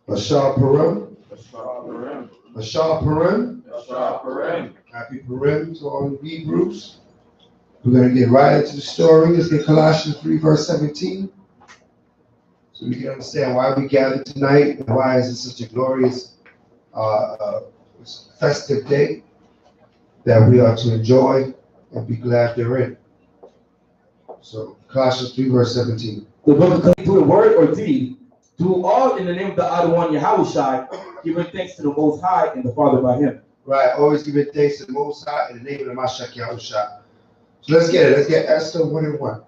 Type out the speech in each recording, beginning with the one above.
Ashar Purim. Ashar Purim. Ashar Purim. Ashar Purim. Happy Purim to all the Hebrews. We're going to get right into the story. Let's get Colossians 3, verse 17. So we can understand why we gathered tonight and why is it such a glorious festive day that we are to enjoy and be glad therein. So Colossians 3, verse 17. The book of do in word or deed, do all in the name of the Adonai Yahushai, giving thanks to the Most High and the Father by Him. Right, always giving thanks to the Most High in the name of the Mashiach Yahushua. So let's get it. Let's get Esther 1 and 1.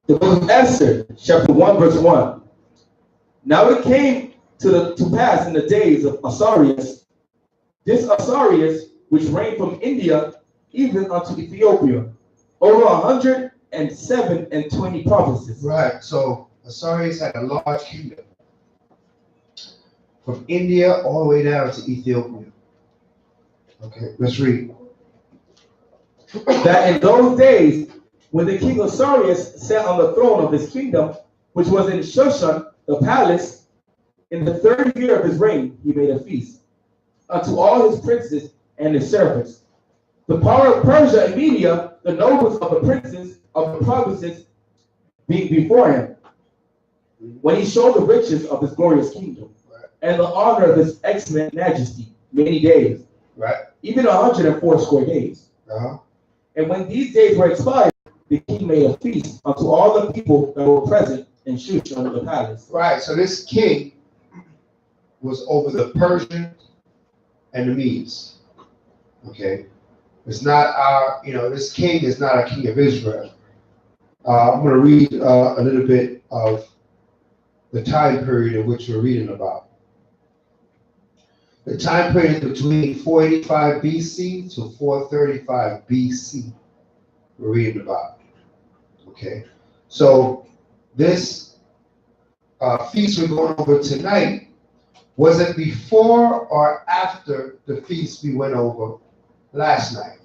The book of Esther, chapter 1, verse 1. Now it came to pass in the days of Asarius, this Asarius, which reigned from India even unto Ethiopia, over 127 provinces. Right, so Asarius had a large kingdom from India all the way down to Ethiopia. Okay, let's read. That in those days, when the king Asarius sat on the throne of his kingdom, which was in Shushan, the palace, in the 3rd year of his reign, he made a feast unto all his princes and his servants. The power of Persia and Media, the nobles of the princes of the provinces, being before him, when he showed the riches of his glorious kingdom and the honor of his excellent majesty many days, right, even 180 days. Uh-huh. And when these days were expired, the king made a feast unto all the people that were present in Shushan the palace. Right, so this king was over the Persians and the Medes. Okay, it's not our, this king is not a king of Israel. I'm going to read a little bit of the time period in which we're reading about. The time period is between 485 BC to 435 BC. We're reading about. Okay, so this feast we're going over tonight, was it before or after the feast we went over last night?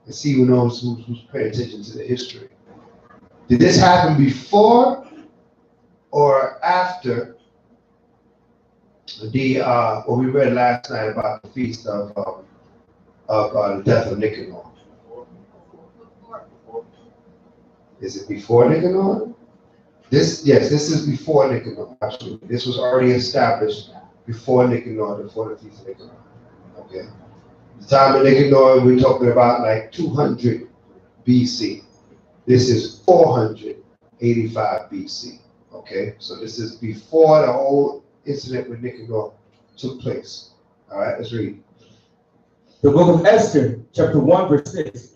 Let's see who knows who's paying attention to the history. Did this happen before or after the what we read last night about the feast of the death of Nicanor? Is it before Nicanor? Yes, this is before Nicanor. Absolutely, this was already established before Nicanor, before the feast of Nicanor. Okay, the time of Nicanor we're talking about like 200 BC. This is 485 BC. Okay, so this is before the whole incident with Nicanor took place. All right, let's read. The book of Esther, chapter 1, verse 6.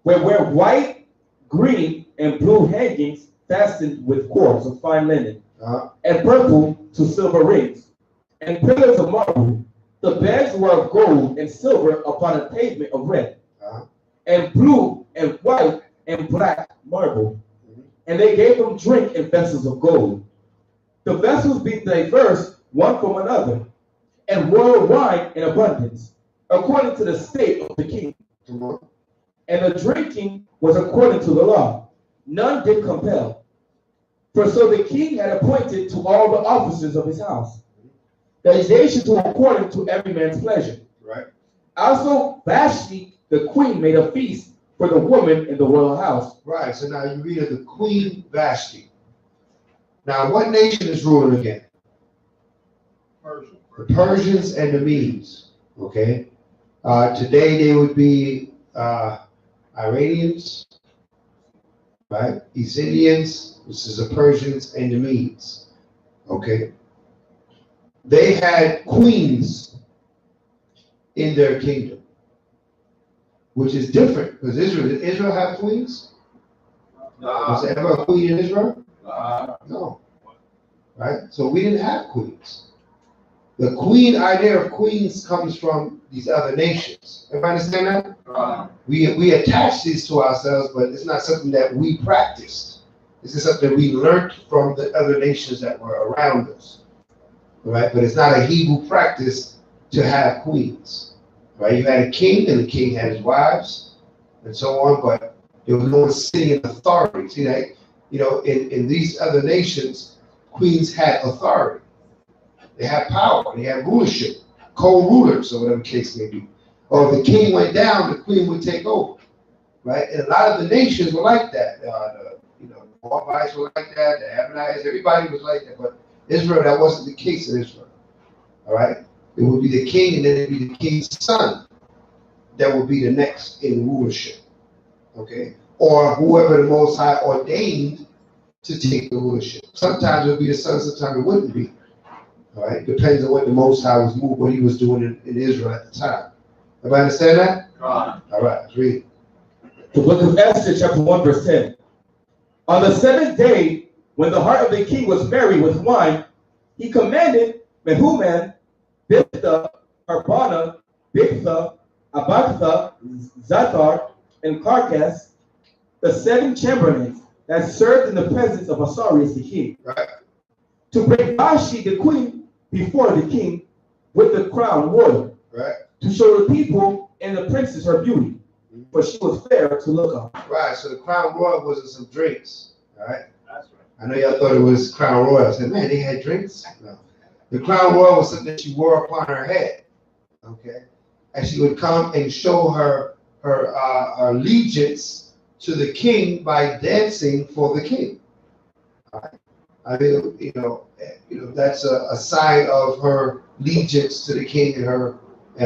Where wear white, green, and blue hangings fastened with cords of fine linen, and purple to silver rings, and pillars of marble. The beds were of gold and silver upon a pavement of red, and blue and white and black marble. And they gave them drink in vessels of gold. The vessels being diverse one from another, and royal wine in abundance, according to the state of the king. And the drinking was according to the law. None did compel. For so the king had appointed to all the officers of his house, that they should do according to every man's pleasure. Right. Also Vashti, the queen, made a feast for the woman in the royal house. Right, so now you read of the Queen Vashti. Now, what nation is ruling again? Persia. The Persians and the Medes. Okay. Today they would be Iranians, right? Essenians, which is the Persians and the Medes. Okay. They had queens in their kingdom, which is different because did Israel have queens? Was there ever a queen in Israel? No. Right? So we didn't have queens. The queen idea of queens comes from these other nations. Everybody understand that? Right. We attach these to ourselves, but it's not something that we practiced. This is something we learned from the other nations that were around us. Right? But it's not a Hebrew practice to have queens. Right? You had a king, and the king had his wives, and so on, but there was no one sitting in authority. See that? You know, in these other nations, queens had authority. They had power, they had rulership, co-rulers, or whatever the case may be. Or if the king went down, the queen would take over. Right? And a lot of the nations were like that. The Moabites were like that, the Ammonites, everybody was like that. But Israel, that wasn't the case in Israel. All right? It would be the king, and then it would be the king's son that would be the next in rulership. Okay? Or whoever the Most High ordained to take the rulership. Sometimes it would be the son, sometimes it wouldn't be. All right? Depends on what the Most High was moving, what he was doing in Israel at the time. Everybody understand that? Right. All right, let's read. The book of Esther, chapter 1, verse 10. On the seventh day, when the heart of the king was merry with wine, he commanded Mehuman, Bithta, Harbana, Bigtha, Abagtha, Zathar, and Carcass, the 7 chamberlains that served in the presence of Asarius the king, Right. to bring Vashti the queen before the king with the crown royal, Right. to show the people and the princes her beauty, for she was fair to look on. Right, so the Crown Royal wasn't some drinks. All right. That's right. I know y'all thought it was Crown Royal. I said, man, they had drinks? No. The Crown Royal was something that she wore upon her head. Okay. And she would come and show her allegiance to the king by dancing for the king. All right. I mean, that's a sign of her allegiance to the king and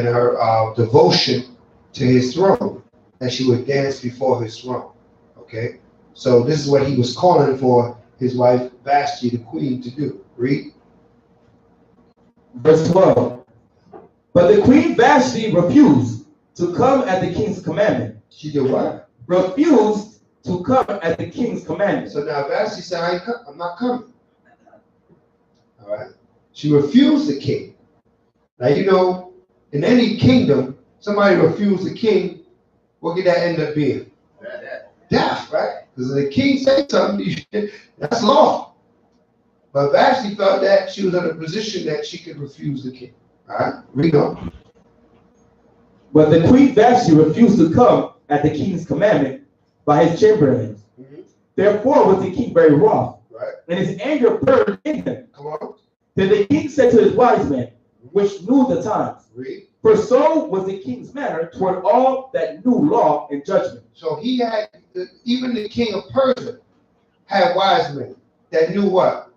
her devotion to his throne, that she would dance before his throne. Okay, so this is what he was calling for his wife Vashti, the queen, to do. Read. Verse 12. But the queen Vashti refused to come at the king's commandment. She did what? Refused to come at the king's commandment. So now Vashti said, I'm not coming. All right. She refused the king. Now, in any kingdom, somebody refused the king, what could that end up being? Death, right? Because if the king said something, that's law. But Vashti felt that she was in a position that she could refuse the king. All right, read on. But the queen Vashti refused to come at the king's commandment by his chamberlains. Mm-hmm. Therefore was the king very wroth, right, and his anger burned in him. Come on. Then the king said to his wise men, which knew the times, Read. for so was the king's manner toward all that knew law and judgment. So he had, even the king of Persia had wise men that knew what?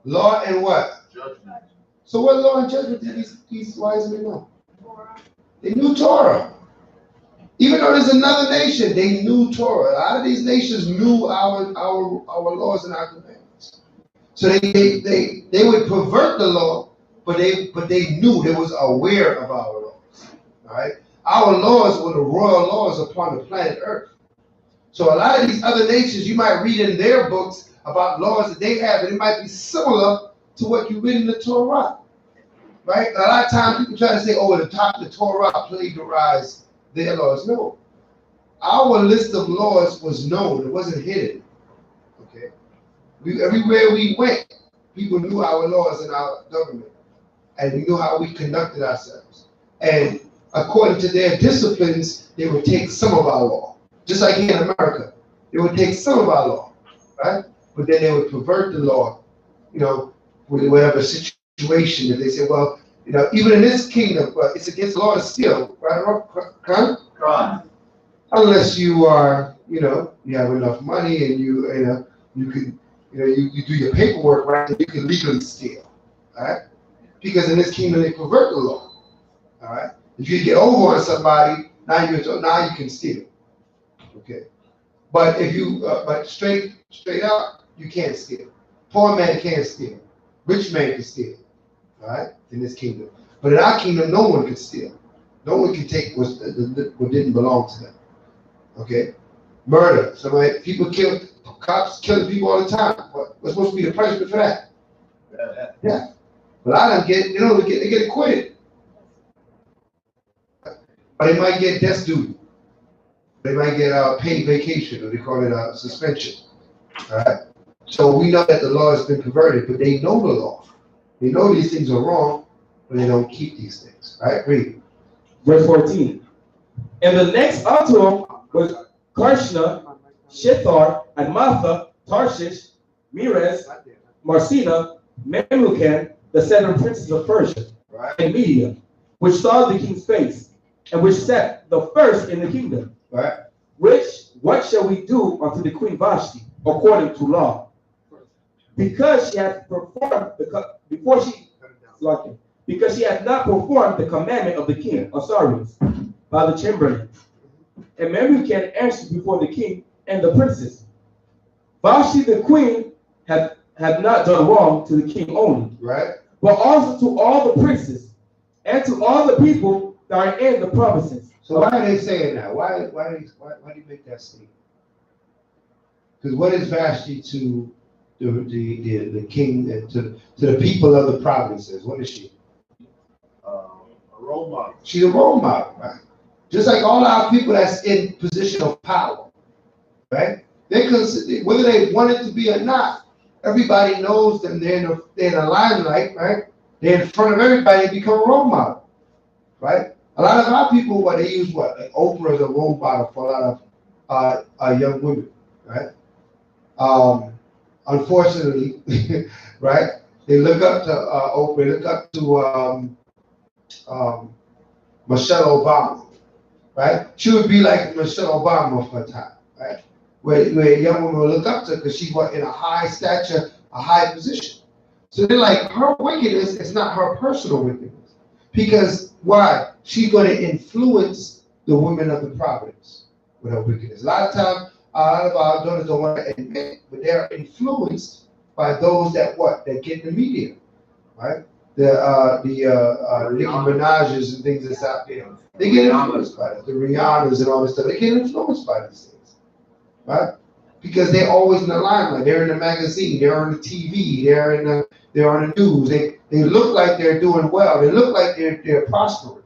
Law and what? Judgment. So what law and judgment did these wise men know? They knew Torah. Even though there's another nation, they knew Torah. A lot of these nations knew our laws and our commandments. So they would pervert the law, but they knew, they was aware of our laws. All right? Our laws were the royal laws upon the planet Earth. So a lot of these other nations, you might read in their books about laws that they have, and it might be similar to what you read in the Torah. Right? A lot of times people try to say, oh, the Torah plagiarized their laws. No. Our list of laws was known. It wasn't hidden. Okay? Everywhere we went, people knew our laws and our government. And we knew how we conducted ourselves. And according to their disciplines, they would take some of our law. Just like here in America. They would take some of our law. Right? But then they would pervert the law, with whatever situation. If they say, well, even in this kingdom, it's against the law to steal, right? Right. Unless you are, you have enough money and you can, you do your paperwork right, and you can legally steal, all right? Because in this kingdom they pervert the law, all right? If you get over on somebody, now you can steal, okay? But if you, but straight up, you can't steal. Poor man can't steal. Rich man can steal, all right? In this kingdom. But in our kingdom, no one can steal. No one can take what didn't belong to them. Okay? Murder. People cops killing people all the time. What's supposed to be the punishment for that? Yeah. But a lot of them they get acquitted. Or they might get desk duty. They might get paid vacation, or they call it a suspension. All right. So we know that the law has been perverted, but they know the law. They know these things are wrong, but they don't keep these things. All right. Read. Verse 14. And the next unto him was Karshna, Shethar, and Matha, Tarshish, Meres, Marcina, Memucan, the 7 princes of Persia, Right. and Media, which saw the king's face, and which sat the first in the kingdom. Right. What shall we do unto the queen Vashti according to law? Because she had performed because she had not performed the commandment of the king Osiris by the chamberlain. And Memucan answered before the king and the princes. Vashti the queen had not done wrong to the king only, Right. but also to all the princes and to all the people that are in the provinces. So why are they saying that? Why do you make that statement? Because what is Vashti to the king and to the people of the provinces? What is she? A role model. She's a role model, right? Just like all our people that's in position of power, right? Whether they want it to be or not, everybody knows them. They're in the limelight, right? They're in front of everybody. They become a role model, right? A lot of our people, they use like Oprah as a role model for a lot of young women, right? Unfortunately, right? They look up to Oprah. They look up to Michelle Obama, right? She would be like Michelle Obama of her time, right? Where young women would look up to her because she was in a high stature, a high position. So they're like, her wickedness is not her personal wickedness. Because why? She's going to influence the women of the province with her wickedness. A lot of times, a lot of our daughters don't want to admit, but they're influenced by those that get in the media, right? The Nicki Minaj's and things that's out there. They get influenced by it. The Rihanna's and all this stuff. They get influenced by these things, right? Because they're always in the limelight. They're in the magazine. They're on the TV. They're on the news. They look like they're doing well. They look like they're prospering,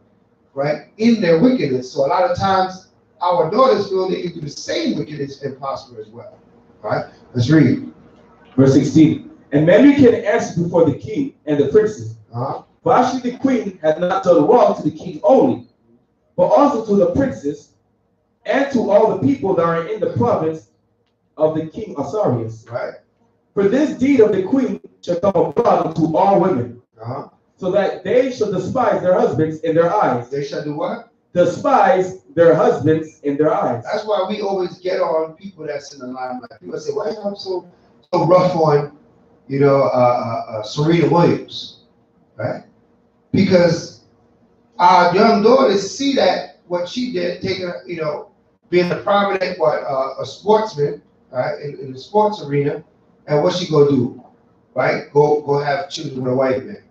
right? In their wickedness. So a lot of times our daughters feel they can do the same wickedness and prosper as well, right? Let's read. Verse 16. And Memucan answered before the king and the princes. Vashti the queen had not done wrong to the king only, but also to the princes and to all the people that are in the province of the king Osiris. Right. For this deed of the queen shall come abroad unto all women, so that they shall despise their husbands in their eyes. They shall do what? Despise their husbands in their eyes. That's why we always get on people that's in the limelight. People say, why am I so rough on, Serena Williams, right? Because our young daughters see that what she did, being a prominent, a sportsman, right, in the sports arena, and what she go do, right? Go have children with a white man.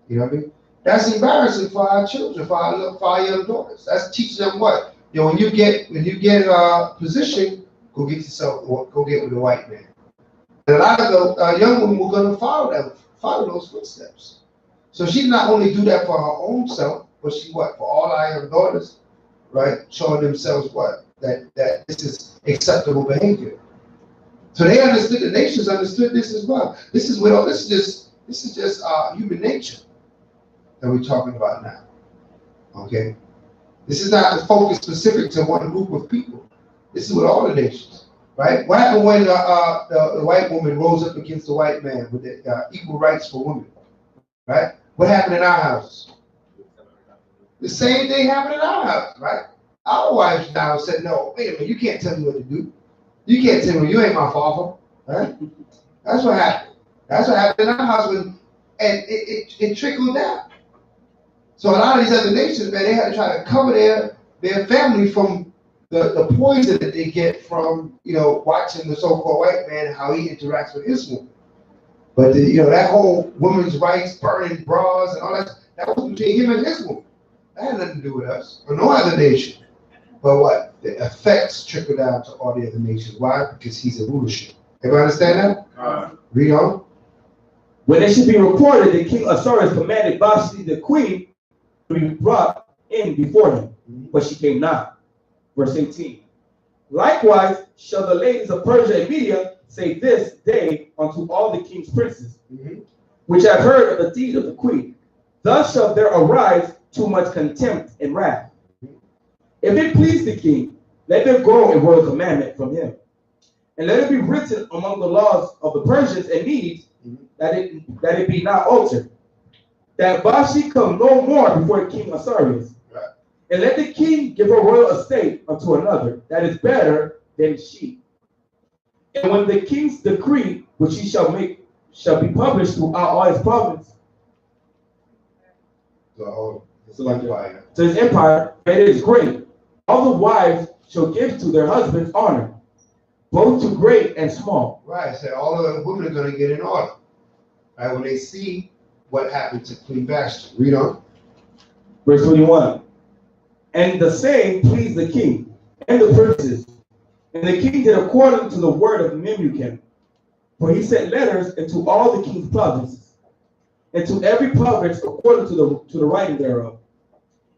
You know what I mean? That's embarrassing for our children, for our young daughters. That's teaching them what? When you get a position, go get with a white man. And a lot of the young women were going to follow those footsteps. So she not only do that for her own self, but for all our young daughters, right? Showing themselves that this is acceptable behavior. So they understood, the nations understood this as well. This is just human nature that we're talking about now. Okay? This is not focused specific to one group of people. This is with all the nations. Right? What happened when the white woman rose up against the white man with the equal rights for women? Right? What happened in our houses? The same thing happened in our house, right? Our wives now said, no, wait a minute, you can't tell me what to do. You can't tell me, you ain't my father. Right? That's what happened. That's what happened in our house, and it trickled down. So a lot of these other nations, man, they had to try to cover their family from the poison that they get from, watching the so-called white man, how he interacts with his woman. But that whole women's rights, burning bras and all that was between him and his woman. That had nothing to do with us or no other nation. But what? The effects trickle down to all the other nations. Why? Because he's a rulership. Everybody understand that? Read on. When it should be reported that King Osiris commanded Vashti the queen to be brought in before him. but she came not. Verse 18. Likewise shall the ladies of Persia and Media say this day unto all the king's princes, which have heard of the deed of the queen. Thus shall there arise too much contempt and wrath. If it please the king, let there go a royal commandment from him, and let it be written among the laws of the Persians and Medes that it be not altered, that Vashti come no more before King Ahasuerus. And let the king give a royal estate unto another that is better than she. And when the king's decree, which he shall make, shall be published throughout all his province, to his empire, that it is great, all the wives shall give to their husbands honor, both to great and small. Right, so all of the women are going to get in order. Right, when they see what happened to Queen Vashti. Read on. Verse 21. And the same pleased the king and the princes. And the king did according to the word of Memucan. For he sent letters into all the king's provinces, and to every province according to the writing thereof,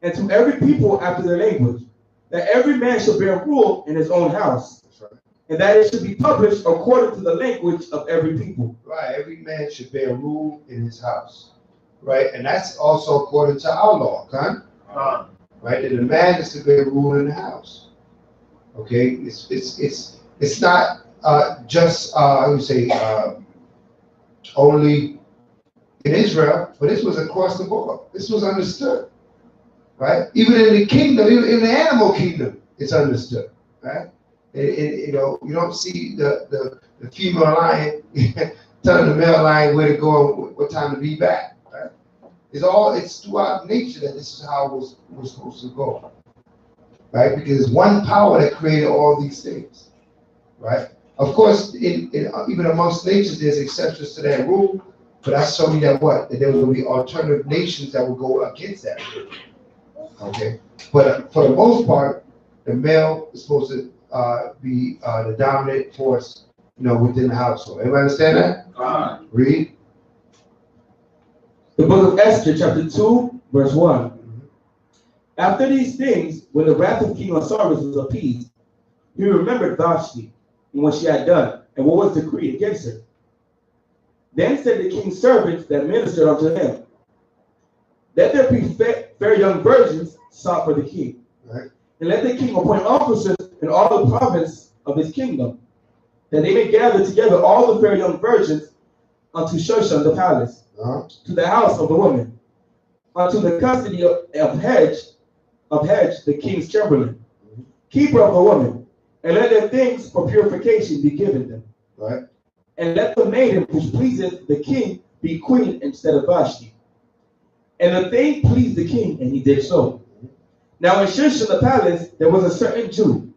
and to every people after their language, that every man shall bear rule in his own house, and that it should be published according to the language of every people. Right, every man should bear rule in his house. Right, and that's also according to our law, right? That a man is to bear rule in the house. Okay, it's not just only in Israel, but this was across the board. This was understood, right? Even in the kingdom, even in the animal kingdom, it's understood, right? You know, you don't see the female lion telling the male lion where to go and what time to be back, right? It's throughout nature that this is how it was supposed to go, right? Because it's one power that created all these things, right? Of course, even amongst nations, there's exceptions to that rule, but that's showing you that that there will be alternative nations that will go against that rule. Okay, but for the most part, the male is supposed to be the dominant force, within the household. Everybody understand that? Read. The book of Esther, chapter 2, verse 1. After these things, when the wrath of King Ahasuerus was appeased, he remembered Vashti and what she had done, and what was decreed against her. Then said the king's servants that ministered unto him, let there be fair young virgins sought for the king. Right. And let the king appoint officers in all the province of his kingdom, that they may gather together all the fair young virgins unto Shushan the palace, to the house of the woman, unto the custody of Hedge, the king's chamberlain, keeper of the woman, and let their things for purification be given them. Right. And let the maiden which pleaseth the king be queen instead of Vashti. And the thing pleased the king, and he did so. Now in Shushan the palace there was a certain Jew,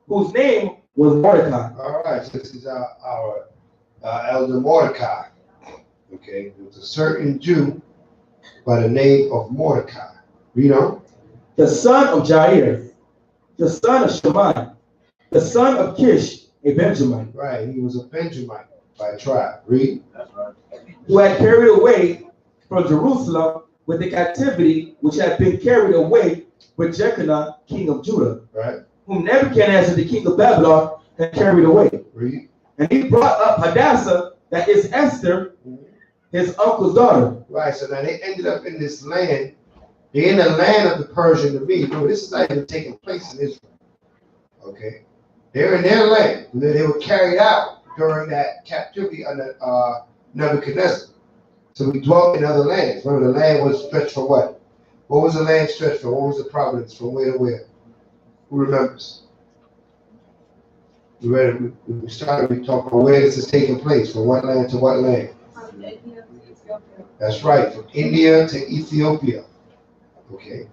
whose name was Mordecai. All right, so this is our elder Mordecai. Okay, there was a certain Jew by the name of Mordecai. Read on. The son of Jair, the son of Shammai, the son of Kish, a Benjamite. Right, he was a Benjamite by tribe. Read. That's right. Who had carried away from Jerusalem with the captivity which had been carried away with Jeconiah, king of Judah, Right. whom Nebuchadnezzar, the king of Babylon, had carried away. Read. And he brought up Hadassah, that is Esther, his uncle's daughter. Right, so now they ended up in this land. They're in the land of the Persian and the Medes. Remember, this is not even taking place in Israel. Okay, they're in their land. They were carried out during that captivity under Nebuchadnezzar. So we dwelt in other lands. Remember, the land was stretched from what? What was the land stretched from? What was the province from where to where? Who remembers? We started, we talked about where this is taking place, from what land to what land. From India to Ethiopia. That's right, from India to Ethiopia. Okay.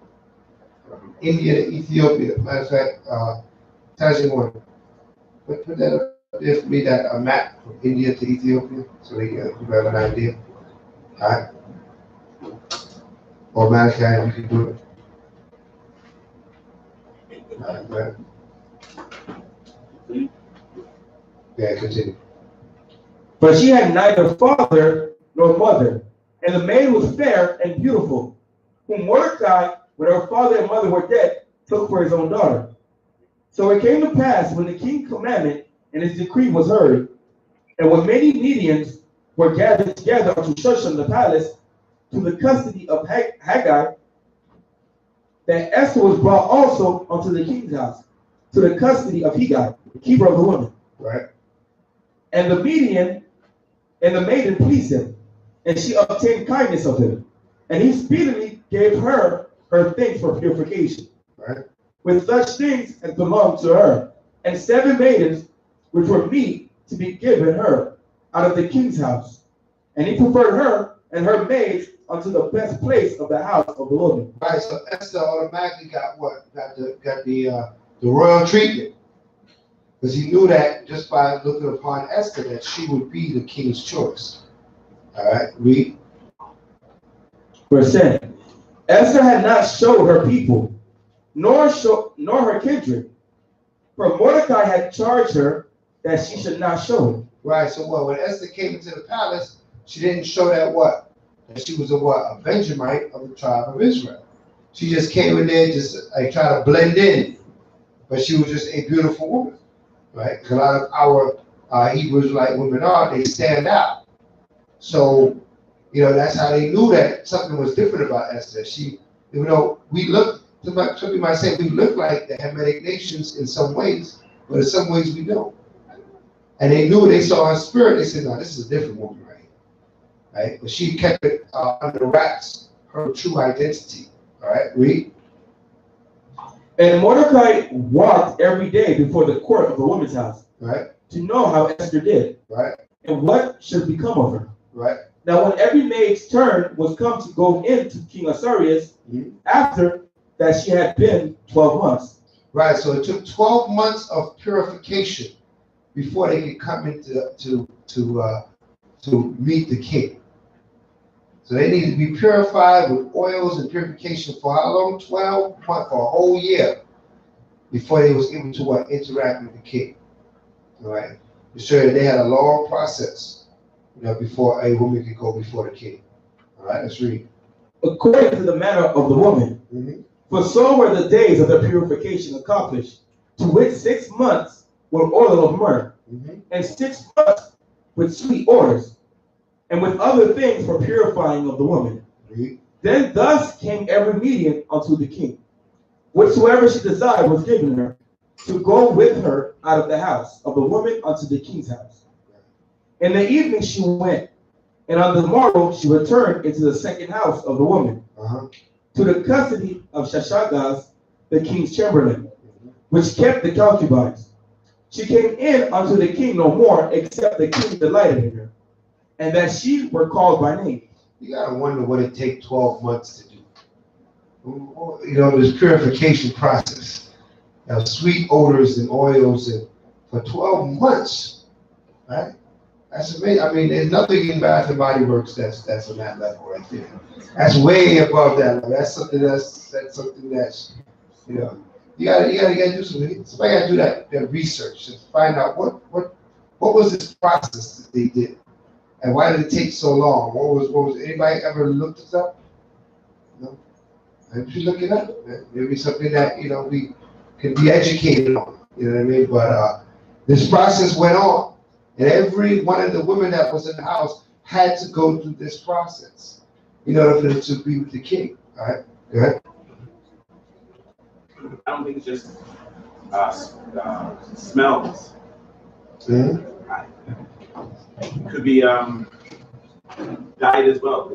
From India to Ethiopia. Matter of fact, Tajimon, put that up there for me, that a map from India to Ethiopia, so they can you have an idea. All right. Or Malachi, you can do it. All right, man. Yeah, continue. But she had neither father nor mother, and the maid was fair and beautiful, whom Mordecai, when her father and mother were dead, took for his own daughter. So it came to pass when the king's commandment and his decree was heard, and when many Medians were gathered together unto Shushan the palace to the custody of Haggai, that Esther was brought also unto the king's house to the custody of Haggai, the keeper of the woman. Right. And the Median and the maiden pleased him, and she obtained kindness of him. And he speedily gave her things for purification, Right. with such things as belonged to her, and 7 maidens which were meet to be given her out of the king's house. And he preferred her and her maids unto the best place of the house of the woman. Right. So Esther automatically got what? Got the royal treatment. Because he knew that just by looking upon Esther that she would be the king's choice. All right, read. Verse 10. Esther had not showed her people, nor her kindred, for Mordecai had charged her that she should not show it. Right. So what? When Esther came into the palace, she didn't show that what? That she was a Benjamite of the tribe of Israel. She just came in there just like trying to blend in, but she was just a beautiful woman. Right? A lot of our Hebrews like women they stand out. So, that's how they knew that something was different about Esther. She, even though we look, somebody might say we look like the Hamitic nations in some ways, but in some ways we don't. And they knew, they saw her spirit, they said, no, this is a different woman right here. Right? But she kept it under wraps, her true identity. All right, read. And Mordecai walked every day before the court of the woman's house, Right. to know how Esther did, Right. and what should become of her. Right. Now when every maid's turn was come to go in to King Ahasuerus, after that she had been 12 months. Right. So it took 12 months of purification before they could come into to meet the king. So they needed to be purified with oils and purification for how long? 12 months, for a whole year, before they was able to interact with the king. All right. To show that they had a long process, before a woman could go before the king. All right, let's read. According to the manner of the woman, for so were the days of their purification accomplished, to which 6 months with oil of myrrh, and 6 months with sweet odors, and with other things for purifying of the woman. Then thus came every Median unto the king. Whatsoever she desired was given her, to go with her out of the house of the woman unto the king's house. In the evening she went, and on the morrow she returned into the second house of the woman, to the custody of Shashagaz, the king's chamberlain, which kept the concubines. She came in unto the king no more, except the king delighted in her, and that she were called by name. You gotta wonder what it take 12 months to do. This purification process. Sweet odors and oils, and for 12 months, right? That's amazing. I mean, there's nothing in Bath and Body Works that's on that level right there. That's way above that level. That's something that's you gotta do something. Somebody gotta do that research to find out what was this process that they did. And why did it take so long? What was anybody ever looked this up? No. Maybe you look it up. Maybe something that we can be educated on. You know what I mean? But this process went on, and every one of the women that was in the house had to go through this process in order to be with the king. All right, go ahead. I don't think it's just smells. Could be diet as well.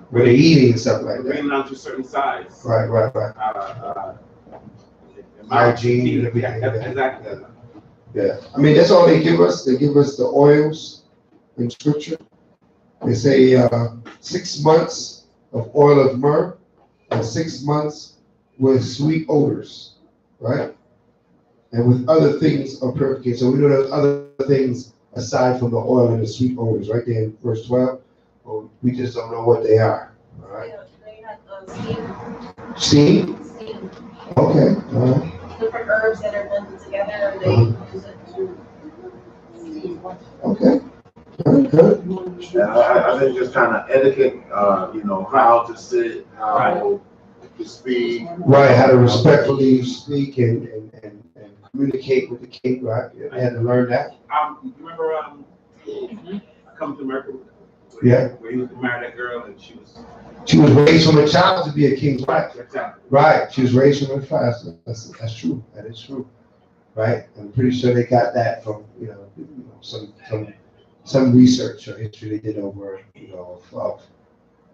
Where they're eating and stuff like that. Bringing down to a certain size. Right. Hygiene and everything. Exactly. Yeah. I mean, that's all they give us. They give us the oils in scripture. They say 6 months of oil of myrrh and 6 months with sweet odors, right? And with other things of purification. So we know there's other things aside from the oil and the sweet odors, right there in verse 12. Well, we just don't know what they are. All right. They had Steam? steam. Okay. All right. Different herbs that are blended together, and they use it to steam. Okay. Very good. And I think just kind of etiquette, how to sit, how to speak. Right, how to respectfully speak and communicate with the king, right? You had to learn that. You remember Come to America? Yeah. Where he was married that girl and she was raised from a child to be a king's wife. exactly. Right, she was raised from a child. That's true. That is true. Right? I'm pretty sure they got that from some research or history they did over of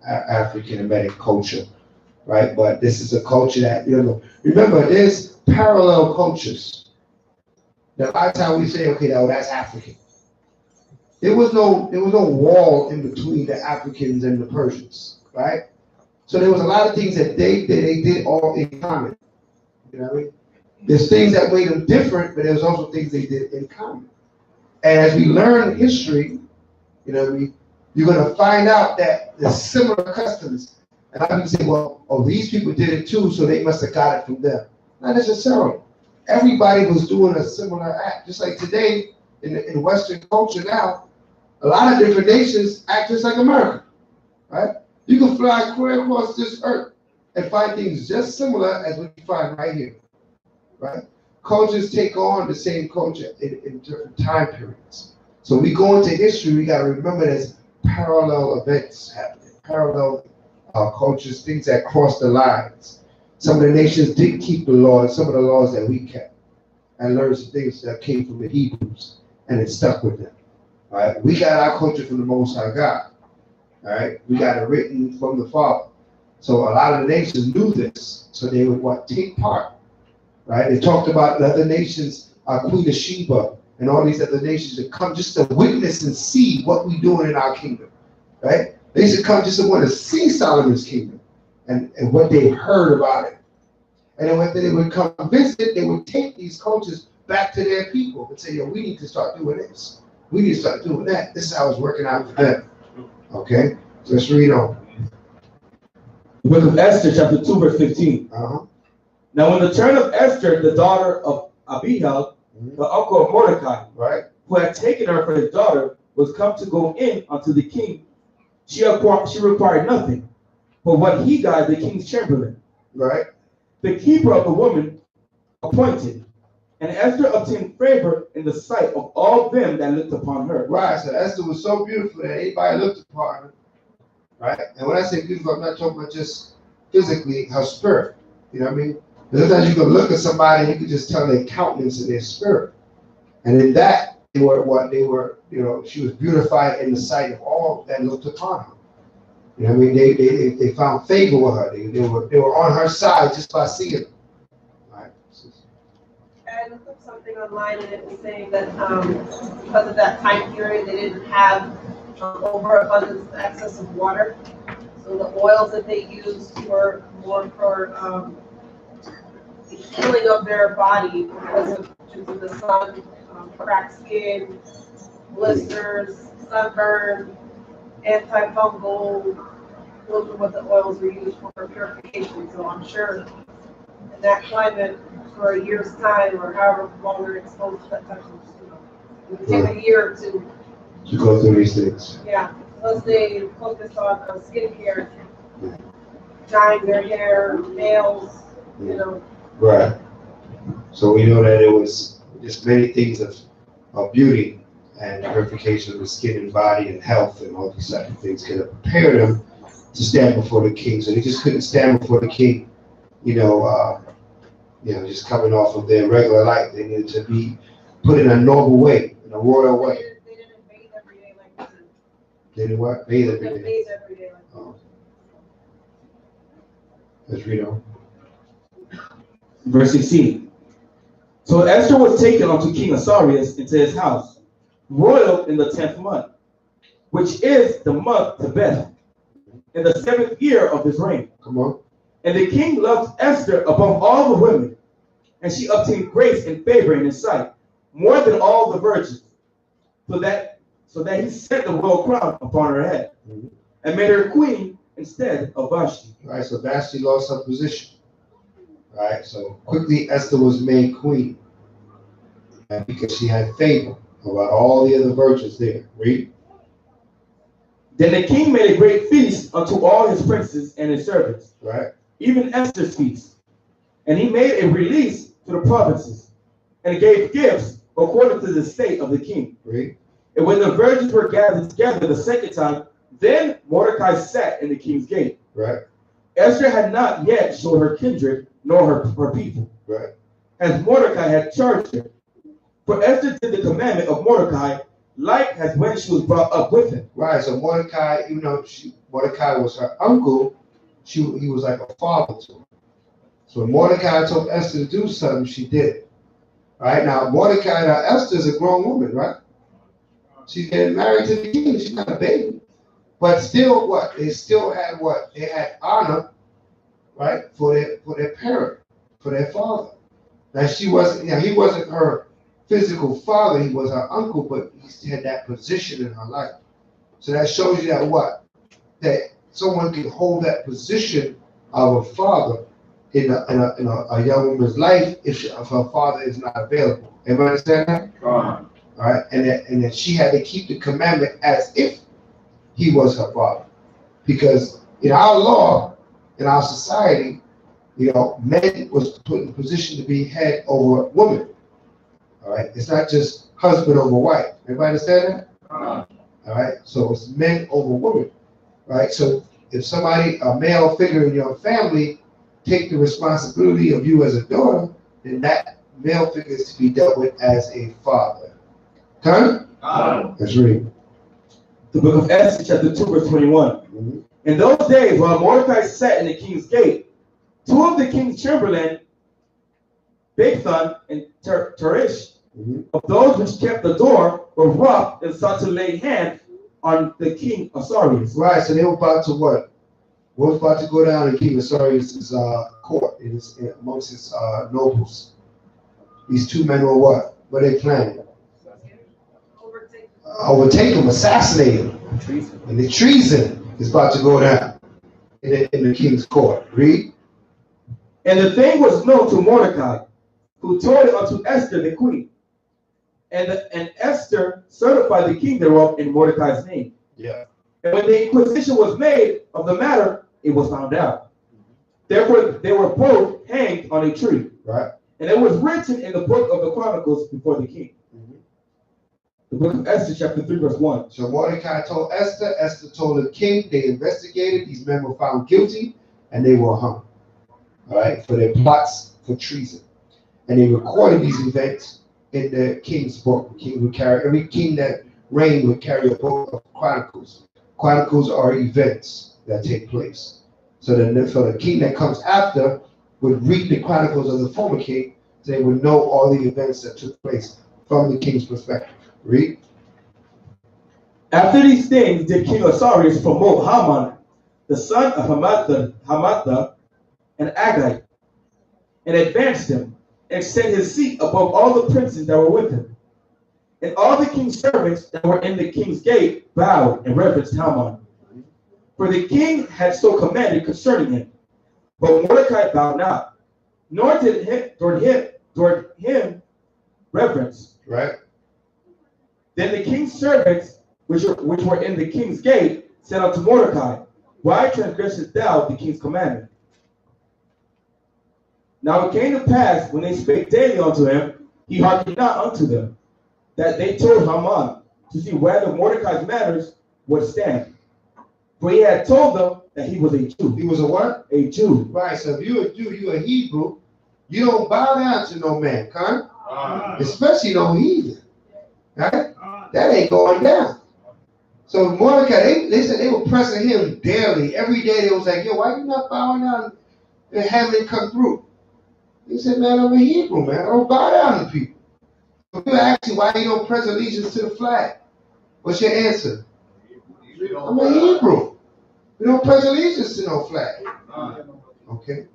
African American culture. Right? But this is a culture that remember there's parallel cultures. Now a lot of times we say, okay, that's African. There was no wall in between the Africans and the Persians, right? So there was a lot of things that they did all in common. You know what I mean? There's things that made them different, but there's also things they did in common. And as we learn history, you're going to find out that there's similar customs. And I can say, well, these people did it too, so they must have got it from them. Not necessarily. Everybody was doing a similar act. Just like today in Western culture now, a lot of different nations act just like America, right? You can fly clear across this earth and find things just similar as what you find right here, right? Cultures take on the same culture in different time periods. So we go into history, we got to remember there's parallel events happening, parallel cultures, things that cross the lines. Some of the nations did keep the laws, some of the laws that we kept, and learned some things that came from the Hebrews, and it stuck with them. All right, we got our culture from the Most High God. All right, we got it written from the Father. So a lot of the nations knew this, so they would take part. Right? They talked about the other nations, Queen of Sheba, and all these other nations that come just to witness and see what we're doing in our kingdom. Right? They used to come just to want to see Solomon's kingdom and what they heard about it. And then when they would come visit, they would take these cultures back to their people and say, we need to start doing this. We need to start doing that. This is how it's working out for them. Okay? So let's read on. The book of Esther, chapter 2, verse 15. Now when the turn of Esther, the daughter of Abihail, the uncle of Mordecai, right, who had taken her for his daughter, was come to go in unto the king, she required nothing but what he got the king's chamberlain. Right. The keeper of the woman appointed, and Esther obtained favor in the sight of all them that looked upon her. Right, so Esther was so beautiful that anybody looked upon her. Right? And when I say beautiful, I'm not talking about just physically, her spirit. You know what I mean? Sometimes you can look at somebody and you can just tell their countenance and their spirit. And in that, they were, she was beautified in the sight of all that looked upon her. You know what I mean? They found favor with her. They were on her side just by seeing her. Right? I looked up something online and it was saying that because of that time period, they didn't have overabundance and excess of water. So the oils that they used were more for the healing of their body because of the sun, cracked skin, blisters, sunburn, antifungal. Those are what the oils were used for purification. So I'm sure in that climate for a year's time or however long they're exposed to that type of, it would take a year or two. To go through these things. Yeah, unless they focus on skincare, dyeing their hair, nails, Right. So we know that it was just many things of beauty and purification of the skin and body and health and all these type of things could have prepared them to stand before the king. So they just couldn't stand before the king, just coming off of their regular life. They needed to be put in a noble way, in a royal way. They didn't bathe every day like this. They didn't what? Bathe They every didn't day. bathe every day like Oh. Let's read on. Verse 16. So Esther was taken unto King Ahasuerus into his house, royal in the 10th month, which is the month Tebeth, in the 7th year of his reign. Come on. And the king loved Esther above all the women, and she obtained grace and favor in his sight, more than all the virgins, so that he set the royal crown upon her head, and made her queen instead of Vashti. Right, so Vashti lost her position. Right, so quickly Esther was made queen, because she had favor about all the other virgins there. Read. Then the king made a great feast unto all his princes and his servants. Right. even Esther's feast. And he made a release to the provinces, and gave gifts according to the state of the king. Read. And when the virgins were gathered together the second time, then Mordecai sat in the king's gate. Right. Esther had not yet shown her kindred, nor her people, Right. as Mordecai had charged her. For Esther did the commandment of Mordecai, like as when she was brought up with him. Right. So Mordecai, even though Mordecai was her uncle, he was like a father to her. So when Mordecai told Esther to do something, she did it. Right. Now Esther is a grown woman, right? She's getting married to the king. She's not a baby. But still, what? They still had what? They had honor, right, for their parent, for their father. Now he wasn't her physical father, he was her uncle, but he had that position in her life. So that shows you that what? That someone can hold that position of a father in a young woman's life if her father is not available. Everybody understand that? Uh-huh. All right, and that she had to keep the commandment as if he was her father, because in our law, in our society, men was put in a position to be head over woman. All right, it's not just husband over wife. Everybody understand that? Uh-huh. All right, so it's men over women. Right, so if somebody, a male figure in your family, take the responsibility of you as a daughter, then that male figure is to be dealt with as a father. Okay? Let's read. The book of Esther, chapter 2, verse 21. Mm-hmm. In those days, while Mordecai sat in the king's gate, two of the king's chamberlain, Bigthan and Teresh, of those which kept the door, were rough and sought to lay hand on the king Asarius. Right, so they were about to what? What was about to go down in King Asarius' court amongst his nobles. These two men were what? What are they planning? Overtake him, assassinate him. And the treason is about to go down in the king's court. Read. And the thing was known to Mordecai, who told it unto Esther the queen. And Esther certified the king thereof in Mordecai's name. Yeah. And when the inquisition was made of the matter, it was found out. Therefore, they were both hanged on a tree. Right. And it was written in the book of the Chronicles before the king. The book of Esther, chapter 3, verse 1. So Mordecai told Esther, Esther told the king, they investigated, these men were found guilty, and they were hung. All right, for their plots for treason. And they recorded these events in the king's book. The king would carry, every king that reigned would carry a book of chronicles. Chronicles are events that take place. So the king that comes after would read the chronicles of the former king, so they would know all the events that took place from the king's perspective. Read. After these things did King Asarius promote Haman, the son of Hamatha, and Agag, and advanced him, and set his seat above all the princes that were with him. And all the king's servants that were in the king's gate bowed and reverenced Haman. For the king had so commanded concerning him. But Mordecai bowed not, nor did toward him reverence. Right. Then the king's servants, which were in the king's gate, said unto Mordecai, Why transgressest thou the king's commandment? Now it came to pass, when they spake daily unto him, he hearkened not unto them, that they told Haman to see whether Mordecai's matters would stand. For he had told them that he was a Jew. He was a what? A Jew. Right, so if you're a Jew, you're a Hebrew, you don't bow down to no man, huh? Especially no heathen. Right? That ain't going down. So Mordecai, they said they were pressing him daily. Every day they was like, yo, why you not bowing down and having it come through? He said, man, I'm a Hebrew, man. I don't bow down to people. So people ask you why you don't press allegiance to the flag. What's your answer? I'm a Hebrew. We don't pledge allegiance to no flag. Okay?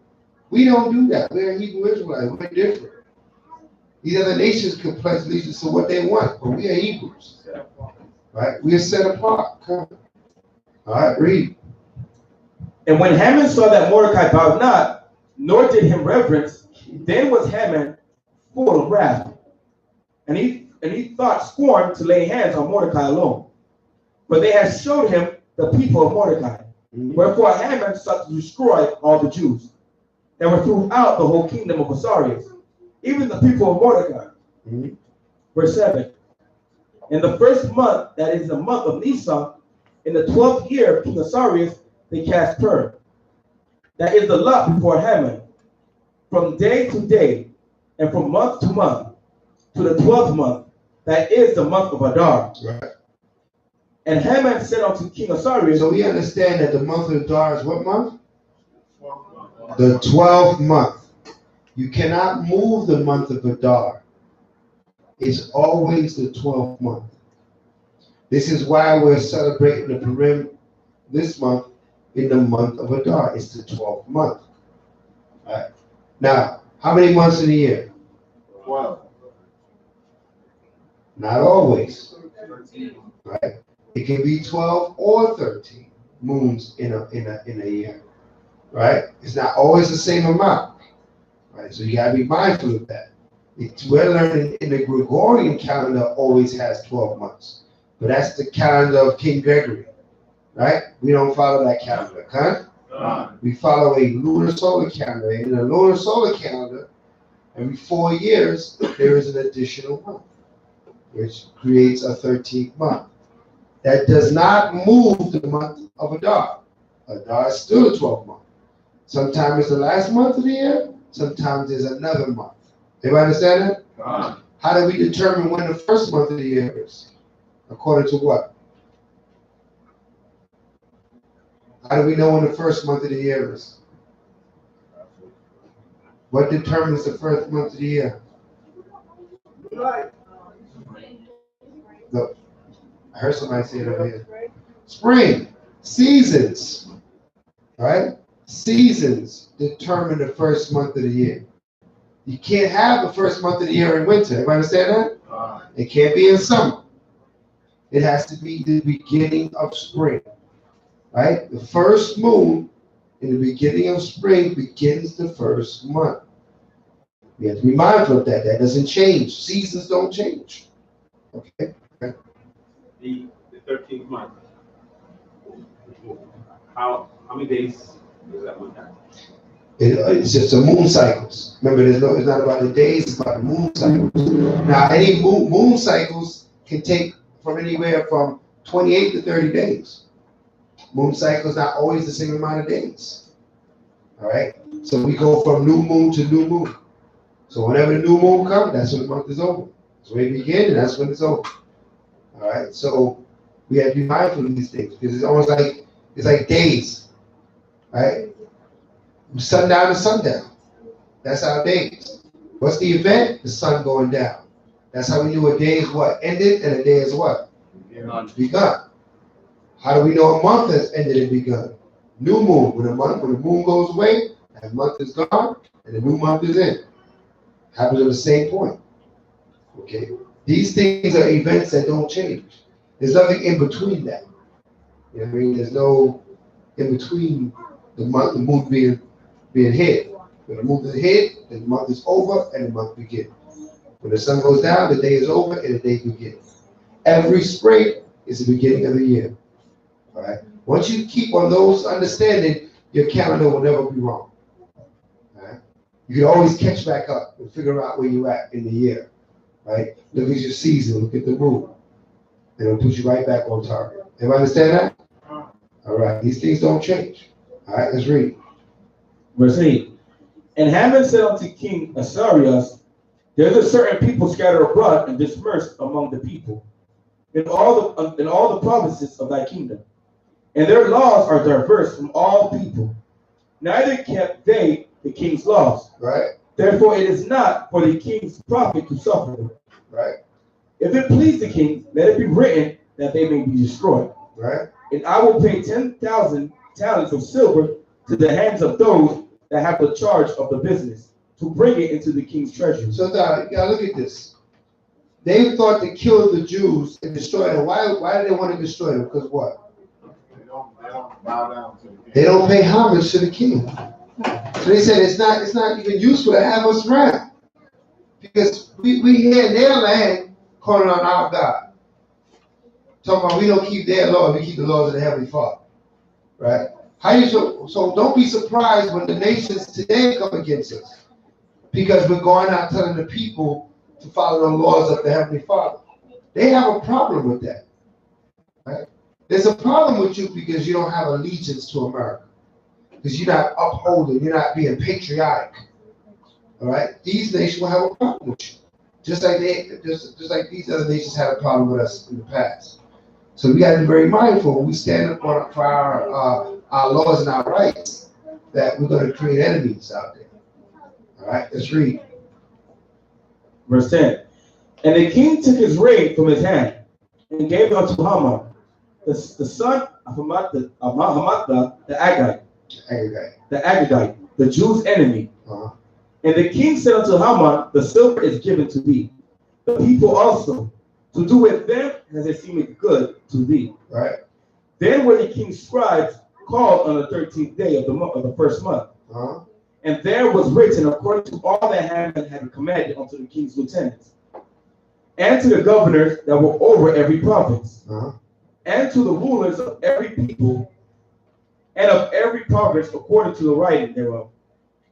We don't do that. We're a Hebrew Israelite. We're different. These other nations can pledge allegiance to what they want, but we are Hebrews. Right? We are set apart. Come. All right, read. And when Haman saw that Mordecai bowed not, nor did him reverence, then was Haman full of wrath. And he thought scorn to lay hands on Mordecai alone. But they had showed him the people of Mordecai. Wherefore Haman sought to destroy all the Jews. that were throughout the whole kingdom of Osiris, even the people of Mordecai. Mm-hmm. Verse 7. In the first month, that is the month of Nisan, in the 12th year of King Osiris, they cast Purim. That is the lot before Haman, from day to day, and from month to month, to the 12th month, that is the month of Adar. Right. And Haman said unto King Osiris. So we understand that the month of Adar is what month? The 12th month. You cannot move the month of Adar. It's always the 12th month. This is why we're celebrating the Purim this month in the month of Adar. It's the 12th month. All right. Now, how many months in a year? 12. Not always. Right? It can be 12 or 13 moons in a year. Right? It's not always the same amount. Right? So you gotta be mindful of that. We're learning in the Gregorian calendar always has 12 months. But that's the calendar of King Gregory. Right? We don't follow that calendar, huh? We follow a lunar solar calendar. In a lunar solar calendar, every 4 years, there is an additional month, which creates a 13th month. That does not move the month of Adar. Adar is still the 12th month. Sometimes it's the last month of the year, sometimes there's another month. Everybody understand that? How do we determine when the first month of the year is? According to what? How do we know when the first month of the year is? What determines the first month of the year? No, I heard somebody say it over here. Spring. Seasons. Right? Seasons determine the first month of the year. You can't have the first month of the year in winter. Everybody understand that? It can't be in summer. It has to be the beginning of spring. Right? The first moon in the beginning of spring begins the first month. We have to be mindful of that. That doesn't change. Seasons don't change. Okay? The 13th month. How many days does that month have? It's just the moon cycles. Remember, it's not about the days, it's about the moon cycles. Now, any moon cycles can take from anywhere from 28 to 30 days. Moon cycle is not always the same amount of days. All right? So we go from new moon to new moon. So whenever the new moon comes, that's when the month is over. That's when it begins, and that's when it's over. All right? So we have to be mindful of these things because it's almost like days. Right? Sundown to sundown. That's our days. What's the event? The sun going down. That's how we knew a day is what? Ended, and a day is what? Begun. How do we know a month has ended and begun? New moon. When the moon goes away, that month is gone, and the new month is in. Happens at the same point. Okay? These things are events that don't change. There's nothing in between that. You know what I mean? There's no in between the moon being hit. When the moon is hit, then the month is over and the month begins. When the sun goes down, the day is over and the day begins. Every spring is the beginning of the year. All right. Once you keep on those understanding, your calendar will never be wrong. All right. You can always catch back up and figure out where you're at in the year. Right. Look at your season. Look at the moon. And it'll put you right back on target. Everybody understand that? All right. These things don't change. All right. Let's read. Verse 8. And Haman said unto King Osiris, there is a certain people scattered abroad and dispersed among the people in all the provinces of thy kingdom. And their laws are diverse from all people. Neither kept they the king's laws. Right. Therefore it is not for the king's profit to suffer them. Right. If it please the king, let it be written that they may be destroyed. Right. And I will pay 10,000 talents of silver to the hands of those that have the charge of the business, to bring it into the king's treasury. So now, you gotta look at this. They thought to kill the Jews and destroy them. Why do they want to destroy them? Because what? They don't bow down to the king. They don't pay homage to the king. So they said it's not even useful to have us around. Because we here in their land calling on our God. Talking about we don't keep their laws, we keep the laws of the Heavenly Father. Right? So don't be surprised when the nations today come against us, because we're going out telling the people to follow the laws of the Heavenly Father. They have a problem with that. Right? There's a problem with you because you don't have allegiance to America, because you're not upholding, you're not being patriotic. All right, these nations will have a problem with you, just like these other nations had a problem with us in the past. So we got to be very mindful when we stand up for our laws and our rights, that we're going to create enemies out there. All right, let's read. Verse 10. And the king took his ring from his hand and gave it unto Haman, the son of Hamada, the Agagite, the Jews' enemy. Uh-huh. And the king said unto Haman, the silver is given to thee, the people also, to do with them as it seemeth good to thee. Right. Then were the king's scribes called on the 13th day of the first month. Uh-huh. And there was written according to all that Haman had commanded unto the king's lieutenants, and to the governors that were over every province, Uh-huh. and to the rulers of every people, and of every province according to the writing thereof,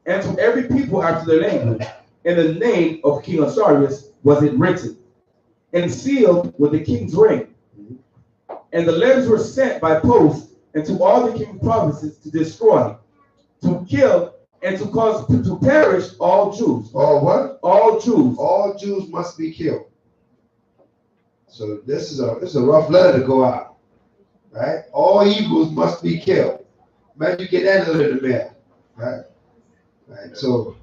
and to every people after their language. In the name of King Ahasuerus was it written, and sealed with the king's ring. And the letters were sent by post into all the king's provinces to destroy, to kill, and to cause to perish all Jews. All what? All Jews. All Jews must be killed. So this is a rough letter to go out, right? All Hebrews must be killed. Imagine you get that letter in the mail, right? Right. So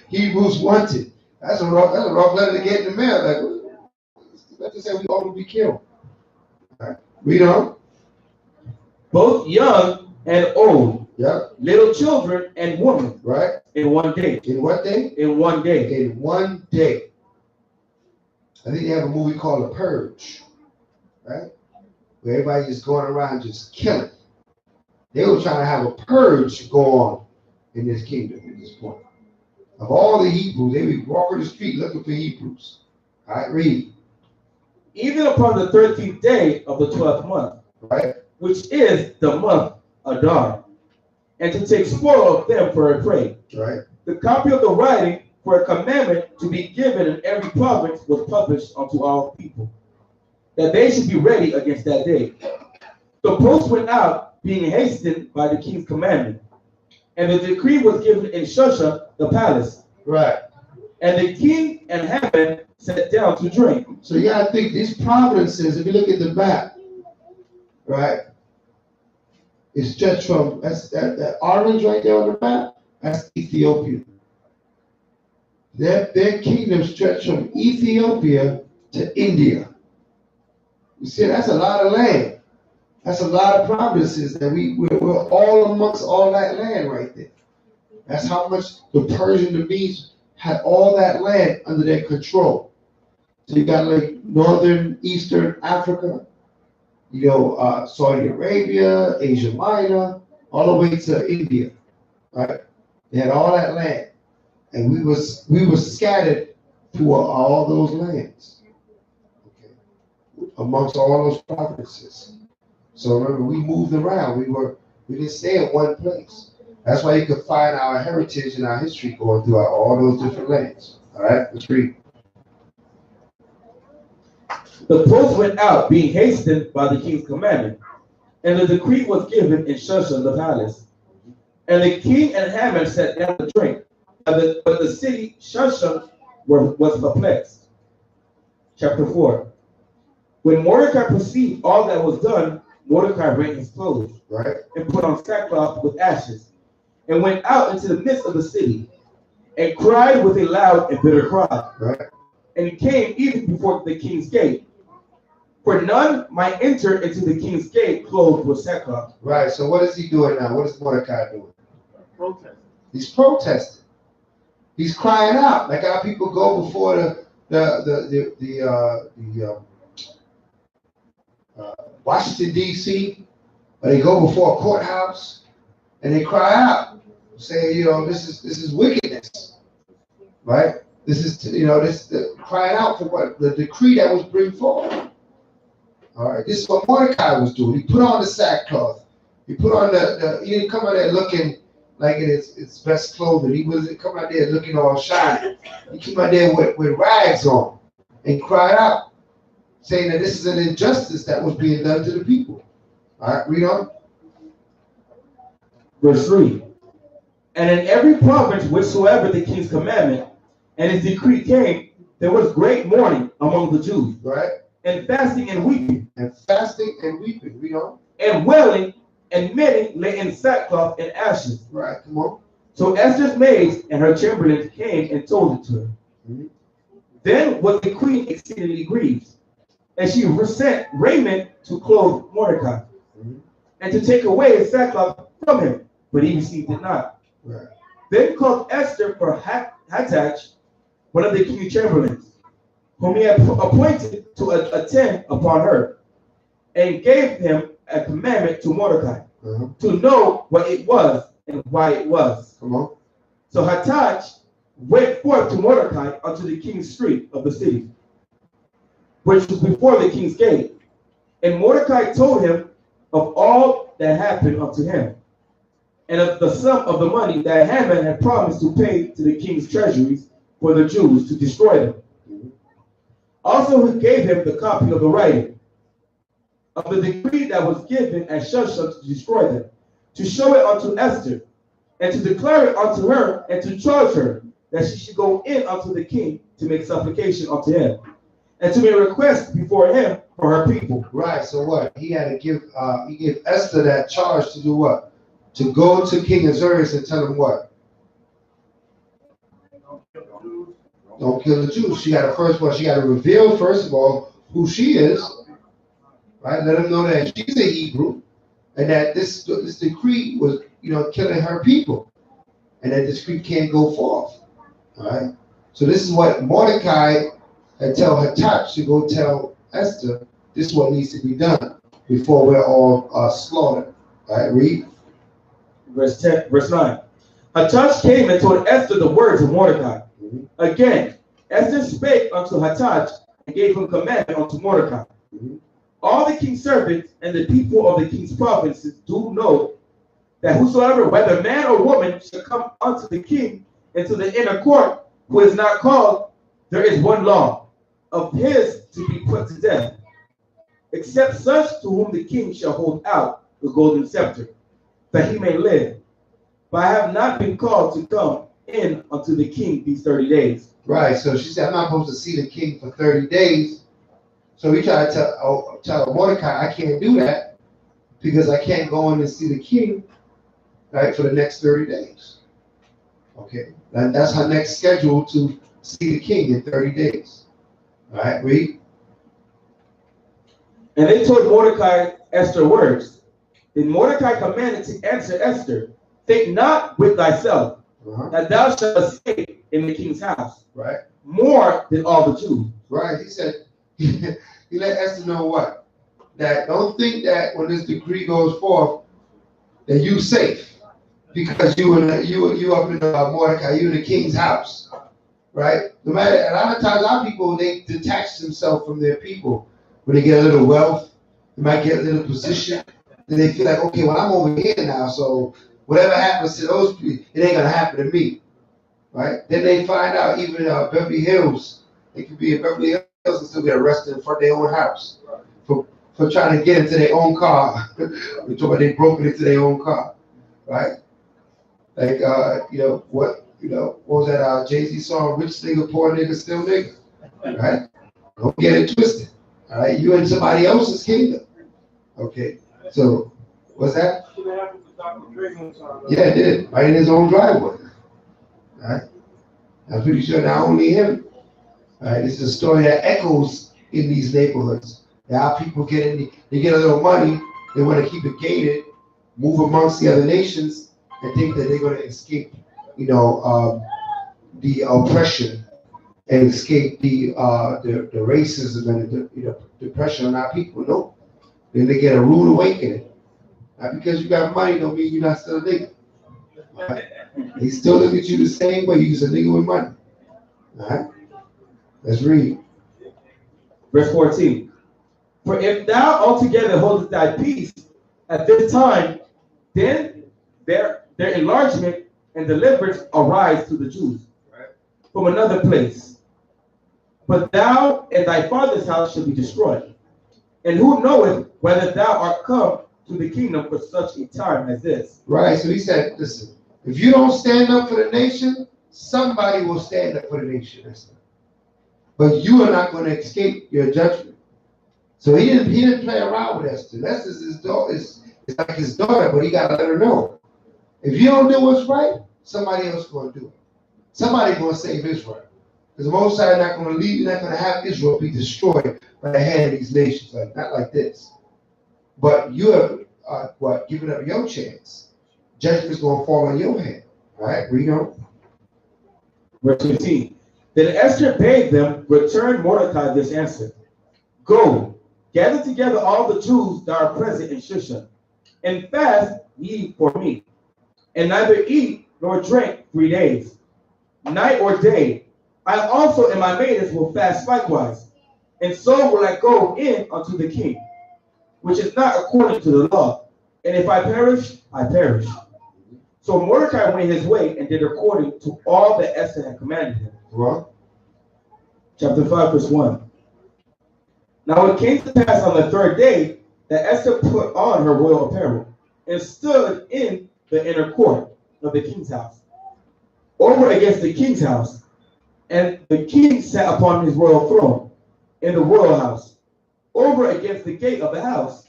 Hebrews wanted. That's a rough letter to get in the mail. Like, let's just say we all will be killed. Right. Read on. Both young and old, Yep. little children and women, Right. in one day. In what day? In one day. In one day. I think they have a movie called The Purge, right? Where everybody just going around just killing. They were trying to have a purge go on in this kingdom at this point. Of all the Hebrews, they would walk on the street looking for Hebrews. All right, read. Even upon the 13th day of the 12th month, Right. which is the month Adar, and to take spoil of them for a prey. Right. The copy of the writing for a commandment to be given in every province was published unto all people, that they should be ready against that day. The post went out, being hastened by the king's commandment, and the decree was given in Shushan the palace. Right. And the king and Haman sat down to drink. So you gotta think these provinces, if you look at the map, right? It's stretched from that orange right there on the map, that's Ethiopia. Their kingdom stretched from Ethiopia to India. You see, that's a lot of land. That's a lot of provinces that we're all amongst all that land right there. That's how much the Persian, the Medes had all that land under their control. So you got like northern, eastern Africa, Saudi Arabia, Asia Minor, all the way to India, right? They had all that land, and we was scattered through all those lands, okay, amongst all those provinces. So remember, we moved around. We didn't stay in one place. That's why you can find our heritage and our history going throughout all those different lands. All right, let's read. The post went out, being hastened by the king's commandment, and the decree was given in Shushan the palace. And the king and Haman sat down to drink, but the city Shushan was perplexed. Chapter 4. When Mordecai perceived all that was done, Mordecai rent his clothes, Right. and put on sackcloth with ashes, and went out into the midst of the city, and cried with a loud and bitter cry. Right. And he came even before the king's gate. For none might enter into the king's gate clothed with sackcloth. Right. So what is he doing now? What is Mordecai doing? Protest. He's protesting. He's crying out like how people go before the Washington D.C. or they go before a courthouse and they cry out, saying, this is wickedness, right? This is crying out for what the decree that was bring forth. All right, this is what Mordecai was doing. He put on the sackcloth. He put on he didn't come out there looking like in his best clothing. He wasn't come out there looking all shiny. He came out there with rags on and cried out, saying that this is an injustice that was being done to the people. All right, read on. Verse 3. And in every province whatsoever the king's commandment and his decree came, there was great mourning among the Jews. Right. And fasting and weeping. And fasting and weeping. Read on. And wailing, and many lay in sackcloth and ashes. Right, come on. So Esther's maids and her chamberlains came and told it to her. Mm-hmm. Then was the queen exceedingly grieved, and she sent raiment to clothe Mordecai, and to take away his sackcloth from him, but he received it not. Right. Then called Esther for Hathach, one of the king's chamberlains, whom he had appointed to attend upon her, and gave him a commandment to Mordecai, to know what it was and why it was. Come on. So Hathach went forth to Mordecai unto the king's street of the city, which was before the king's gate. And Mordecai told him of all that happened unto him, and of the sum of the money that Haman had promised to pay to the king's treasuries for the Jews to destroy them. Also he gave him the copy of the writing of the decree that was given at Shushan to destroy them, to show it unto Esther, and to declare it unto her, and to charge her that she should go in unto the king to make supplication unto him, and to make request before him for her people. Right. So what? He had to give. He gave Esther that charge to do what? To go to King Ahasuerus and tell him what? Don't kill the Jews. She got to first of all. She got to reveal first of all who she is. Right. Let him know that she's a Hebrew, and that this decree was, killing her people, and that this decree can't go forth. All right. So this is what Mordecai had tell Hathach to go tell Esther. This is what needs to be done before we're all slaughtered. All right. Read. Verse 9. Hathach came and told Esther the words of Mordecai. Again, Esther spake unto Hathach and gave him commandment unto Mordecai. All the king's servants and the people of the king's provinces do know that whosoever, whether man or woman, shall come unto the king into the inner court, who is not called, there is one law of his to be put to death, except such to whom the king shall hold out the golden scepter, that he may live. But I have not been called to come in unto the king these 30 days. Right. So she said, I'm not supposed to see the king for 30 days. So he tried to tell Mordecai, I can't do that because I can't go in and see the king, right, for the next 30 days. Okay. And that's her next schedule to see the king in 30 days. All right. Read. And they told Mordecai Esther words. Then Mordecai commanded to answer Esther, think not with thyself that thou shalt escape in the king's house, right, more than all the Jews. Right. He said, he let Esther know what? That don't think that when this decree goes forth that you safe because you up in Mordecai, you in the king's house, right? No matter, a lot of times our people, they detach themselves from their people when they get a little wealth, they might get a little position, then they feel like, okay, well, I'm over here now, so whatever happens to those people, it ain't gonna happen to me, right? Then they find out even Beverly Hills, they could be in Beverly Hills and still get arrested in front of their own house for trying to get into their own car. We're talking about they broke into their own car, right? Like what was that Jay-Z song, rich nigga, poor nigga, still nigga, right? Don't get it twisted, all right? You in somebody else's kingdom, okay? So what's that? Yeah, it did, right in his own driveway, right? I'm pretty sure not only him. All right, this is a story that echoes in these neighborhoods. Now people they get a little money, they want to keep it gated, move amongst the other nations, and think that they're going to escape, the oppression and escape the racism and the depression on our people. No, then they get a rude awakening. Not because you got money don't mean you're not still a nigga. Right? They still look at you the same way. You're a nigga with money. All right. Let's read. Verse 14. For if thou altogether holdest thy peace at this time, Then their enlargement and deliverance arise to the Jews from another place. But thou and thy father's house shall be destroyed. And who knoweth whether thou art come to the kingdom for such a time as this? Right. So he said, listen, if you don't stand up for the nation, somebody will stand up for the nation. But you are not going to escape your judgment. So he didn't play around with Esther. Esther's his daughter. It's like his daughter, but he got to let her know. If you don't do what's right, somebody else is going to do it. Somebody's going to save Israel. Because the Most High is not going to leave. You're not going to have Israel be destroyed by the hand of these nations. Not like this. But you have given up your chance. Judgment's going to fall on your head. All right? Read on. Verse 15. Then Esther bade them return Mordecai this answer. Go, gather together all the Jews that are present in Shushan, and fast ye for me, and neither eat nor drink 3 days, night or day. I also and my maidens will fast likewise, and so will I go in unto the king, which is not according to the law. And if I perish, I perish. So Mordecai went his way and did according to all that Esther had commanded him. Well, Chapter 5, verse 1. Now it came to pass on the 3rd day that Esther put on her royal apparel and stood in the inner court of the king's house, over against the king's house. And the king sat upon his royal throne in the royal house, over against the gate of the house.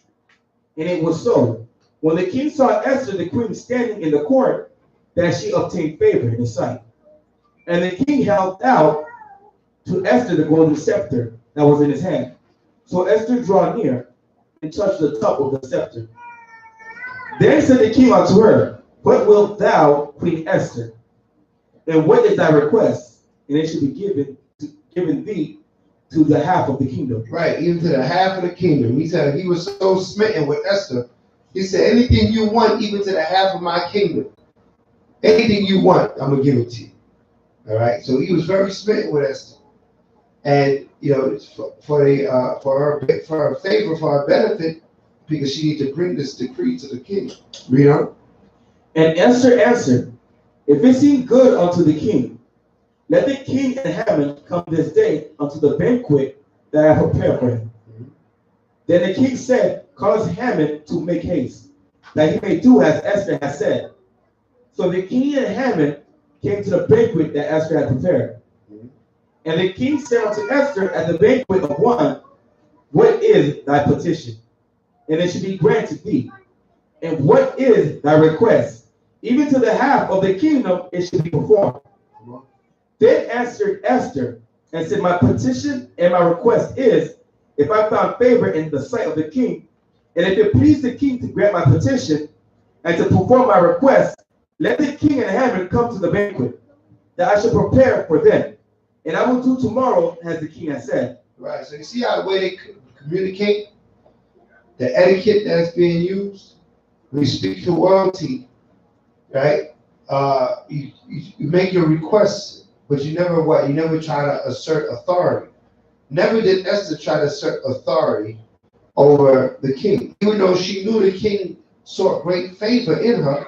And it was so, when the king saw Esther the queen standing in the court, that she obtained favor in his sight. And the king held out to Esther the golden scepter that was in his hand. So Esther drew near and touched the top of the scepter. Then said the king unto her, What wilt thou, Queen Esther? And what is thy request? And it shall be given thee to the half of the kingdom. right, even to the half of the kingdom. He said he was so smitten with Esther. He said, anything you want, even to the half of my kingdom. Anything you want, I'm going to give it to you. All right, so he was very smitten with Esther. And, you know, for her favor, for her benefit, because she needed to bring this decree to the king. Read on. And Esther answered, If it seem good unto the king, let the king and Haman come this day unto the banquet that I have prepared for him. Then the king said, Cause Haman to make haste, that he may do as Esther has said. So the king and Haman came to the banquet that Esther had prepared. And the king said unto Esther at the banquet of one, What is thy petition? And it should be granted thee. And what is thy request? Even to the half of the kingdom it should be performed. Then answered Esther and said, My petition and my request is, if I found favor in the sight of the king, and if it please the king to grant my petition and to perform my request, let the king and Haman come to the banquet, that I shall prepare for them. And I will do tomorrow as the king has said. Right, so you see how the way they communicate, the etiquette that's being used, when you speak to royalty, right? You make your requests, but you never You never try to assert authority. Never did Esther try to assert authority over the king, even though she knew the king sought great favor in her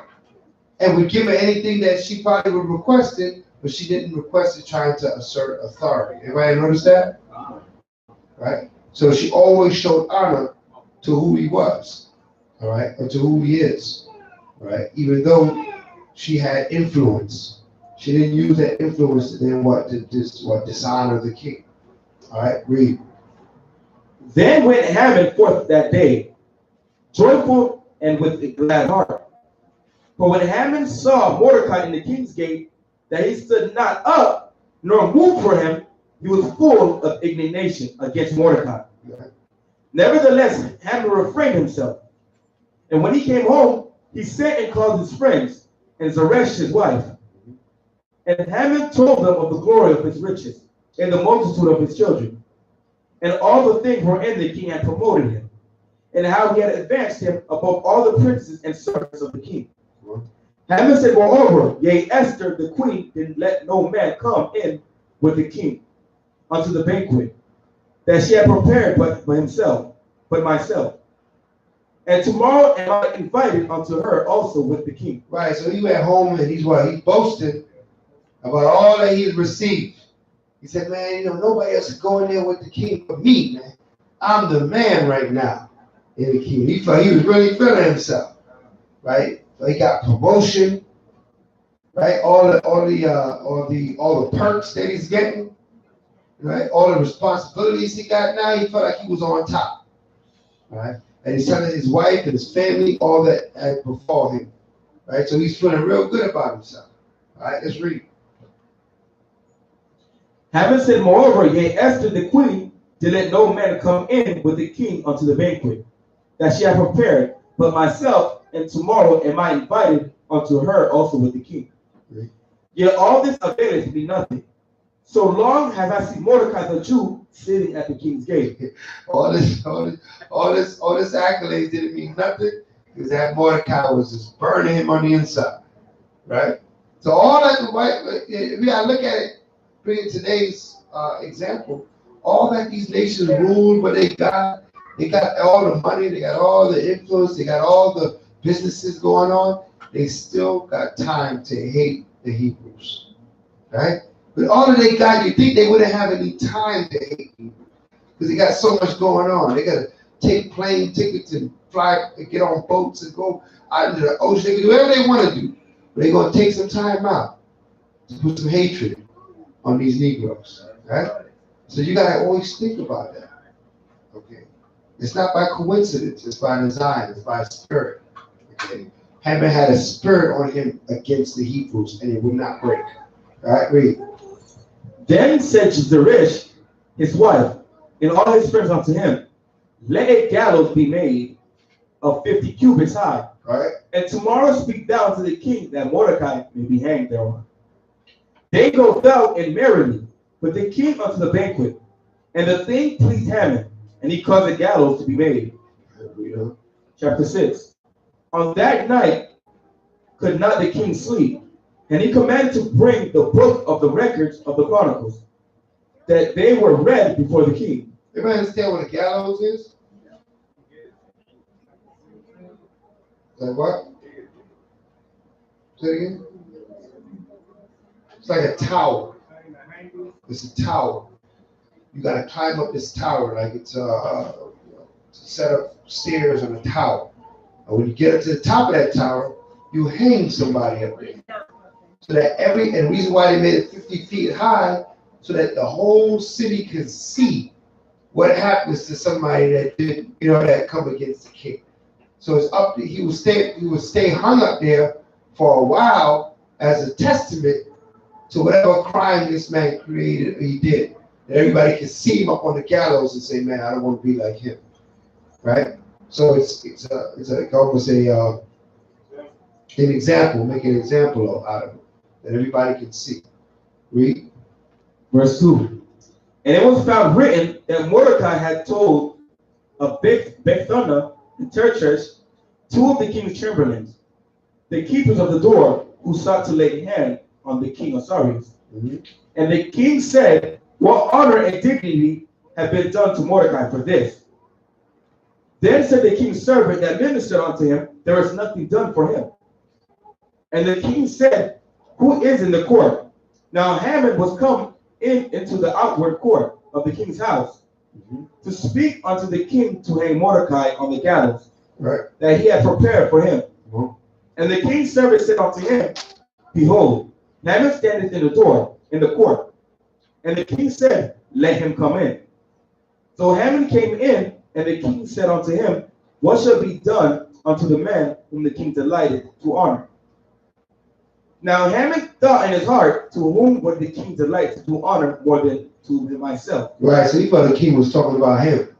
and would give her anything that she probably would request it, but she didn't request it trying to assert authority. Everybody notice that? Right? So she always showed honor to who he was, all right, or to who he is, all right? Even though she had influence, she didn't use that influence to then dishonor the king. All right, read. Then went Haman forth that day, joyful and with a glad heart. For when Haman saw Mordecai in the king's gate, that he stood not up nor moved for him, he was full of indignation against Mordecai. Nevertheless, Haman refrained himself. And when he came home, he sent and called his friends and Zeresh his wife. And Haman told them of the glory of his riches and the multitude of his children, and all the things wherein the king had promoted him, and how he had advanced him above all the princes and servants of the king. Haman said, moreover, yea, Esther the queen did let no man come in with the king unto the banquet that she had prepared but myself. And tomorrow am I invited unto her also with the king. Right, so he at home and he's what? He's boasting about all that he's received. He said, man, you know, nobody else is going there with the king but me, man. I'm the man right now in the king. He felt he was really feeling himself, right? So he got promotion, right? All the perks that he's getting, right? All the responsibilities he got now, he felt like he was on top, right? And he's telling his wife and his family all that had before him, right? So he's feeling real good about himself. All right, let's read. Having said, moreover, yea, Esther the queen did let no man come in with the king unto the banquet that she had prepared, but myself, and tomorrow am I invited unto her also with the king. Right. Yet all this availeth me nothing. So long as I see Mordecai the Jew sitting at the king's gate. all this accolades didn't mean nothing because that Mordecai was just burning him on the inside, right? So all that, we gotta look at it, bring today's example. All that these nations ruled, what they got all the money, they got all the influence, they got all the businesses going on. They still got time to hate the Hebrews, right? But all that they got, you think they wouldn't have any time to hate Hebrews because they got so much going on. They got to take plane tickets and fly, and get on boats and go out into the ocean. They can do whatever they want to do, but they're going to take some time out to put some hatred on these Negroes, right? So you got to always think about that, okay? It's not by coincidence. It's by design. It's by spirit, okay? Haman had a spirit on him against the Hebrews, and it would not break. All right, read. Then said Zeresh, his wife, and all his friends unto him, let a gallows be made of 50 cubits high. All right. And tomorrow speak thou to the king that Mordecai may be hanged thereon. They go out and merrily, but the king unto the banquet. And the thing pleased Haman, and he caused a gallows to be made. Chapter 6. On that night could not the king sleep, and he commanded to bring the book of the records of the Chronicles, that they were read before the king. Everybody understand what a gallows is? Like what? Say it again. It's like a tower. It's a tower. You got to climb up this tower like it's a set of stairs on a tower. And when you get up to the top of that tower, you hang somebody up there. So that and the reason why they made it 50 feet high, so that the whole city can see what happens to somebody that did, that come against the king. So it's up to, he would stay hung up there for a while as a testament to whatever crime this man created or he did. And everybody can see him up on the gallows and say, man, I don't want to be like him. Right? So it's almost an example, make an example out of it that everybody can see. Read. Verse 2. And it was found written that Mordecai had told of Bigthana and Teresh, two of the king's chamberlains, the keepers of the door, who sought to lay hand on the king of Cyrus. Mm-hmm. And the king said, what honor and dignity have been done to Mordecai for this? Then said the king's servant that ministered unto him, there is nothing done for him. And the king said, who is in the court? Now Haman was come into the outward court of the king's house, mm-hmm, to speak unto the king to hang Mordecai on the gallows, right, that he had prepared for him. Mm-hmm. And the king's servant said unto him, behold, Haman standeth in the door, in the court. And the king said, let him come in. So Haman came in, and the king said unto him, what shall be done unto the man whom the king delighted to honor? Now Haman thought in his heart, to whom would the king delight to do honor more than to myself? Right, so he thought the king was talking about him.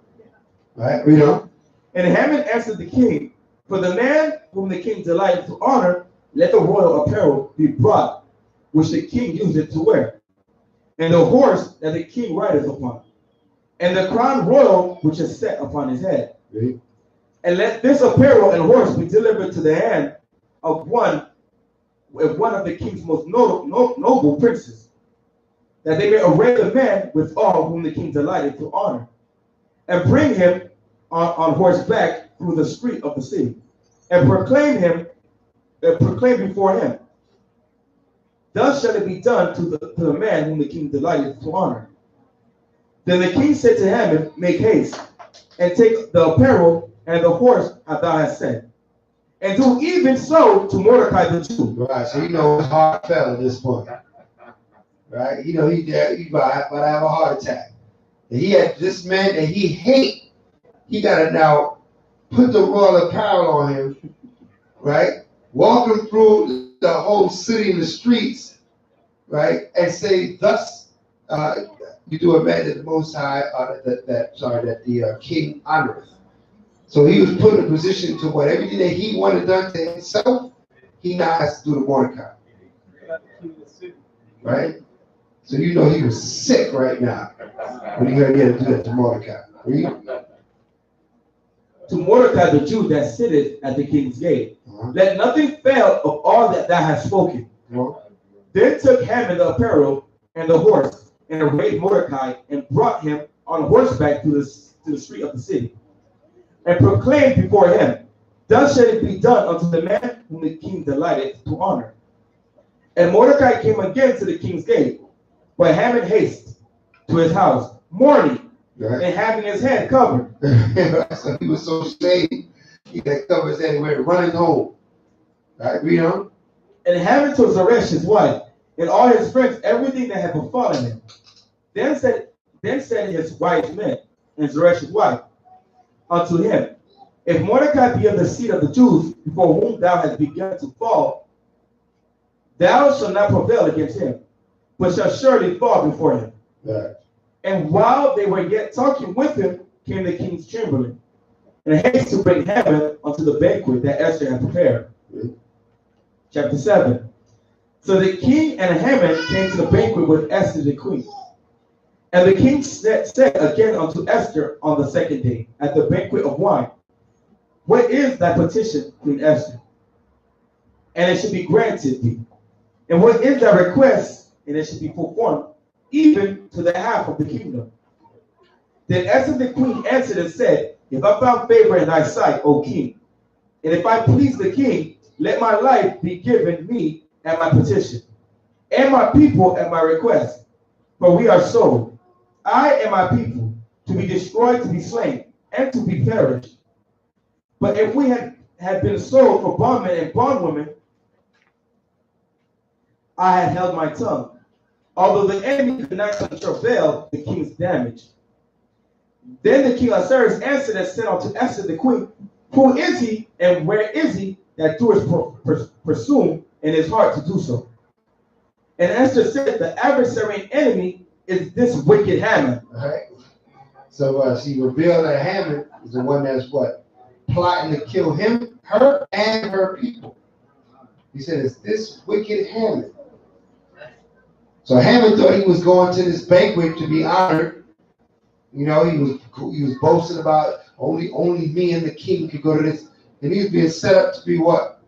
Right, read on. And Haman answered the king, for the man whom the king delighted to honor, let the royal apparel be brought, which the king useth to wear, and the horse that the king rideth upon, and the crown royal which is set upon his head. Right. And let this apparel and horse be delivered to the hand of one of the king's most noble princes, that they may array the man with all whom the king delighted to honor, and bring him on horseback through the street of the city, and proclaim before him, thus shall it be done to the man whom the king delighted to honor. Then the king said to Haman, make haste, and take the apparel and the horse as thou hast said, and do even so to Mordecai the Jew. Right, so his heart fell at this point. Right? He about to have a heart attack. And he had this man that he hate, he got to now put the royal apparel on him, right? Walk him through the whole city in the streets, right? And say, thus, you do a man that the Most High, that the king honoreth. So he was put in a position to what everything that he wanted done to himself, he now has to do to Mordecai. Right? So he was sick right now when he heard he had to do that to Mordecai. Read. To Mordecai the Jew that sitteth at the king's gate, let nothing fail of all that thou hast spoken. Then took Haman the apparel and the horse, and arrayed Mordecai, and brought him on horseback to the street of the city, and proclaimed before him, thus shall it be done unto the man whom the king delighted to honor. And Mordecai came again to the king's gate, but Haman hasted to his house, mourning, and having his head covered. So he was so ashamed, he had covered his head and went running home. Right, read on. And Haman told Zeresh his wife, and all his friends, everything that had befallen him. Then said his wise men, and Zeresh his wife, unto him, if Mordecai be of the seed of the Jews, before whom thou hast begun to fall, thou shalt not prevail against him, but shalt surely fall before him. Right. And while they were yet talking with him, came the king's chamberlain, and haste to bring Haman unto the banquet that Esther had prepared. Chapter 7. So the king and Haman came to the banquet with Esther the queen. And the king said again unto Esther on the second day, at the banquet of wine, what is thy petition, Queen Esther? And it should be granted thee. And what is thy request? And it should be performed, even to the half of the kingdom. Then Esther the queen answered and said, if I found favor in thy sight, O king, and if I please the king, let my life be given me at my petition, and my people at my request. For we are sold, I and my people, to be destroyed, to be slain, and to be perished. But if we had been sold for bondmen and bondwomen, I had held my tongue, although the enemy could not travail the king's damage. Then the king Ahasuerus answered and said unto Esther the queen, who is he, and where is he that doeth presume in his heart to do so? And Esther said, the adversary and enemy is this wicked Haman. All right. So she revealed that Haman is the one that's what? Plotting to kill him, her, and her people. He said, it's this wicked Haman. So Haman thought he was going to this banquet to be honored. He was boasting about only me and the king could go to this. And he was being set up to be what?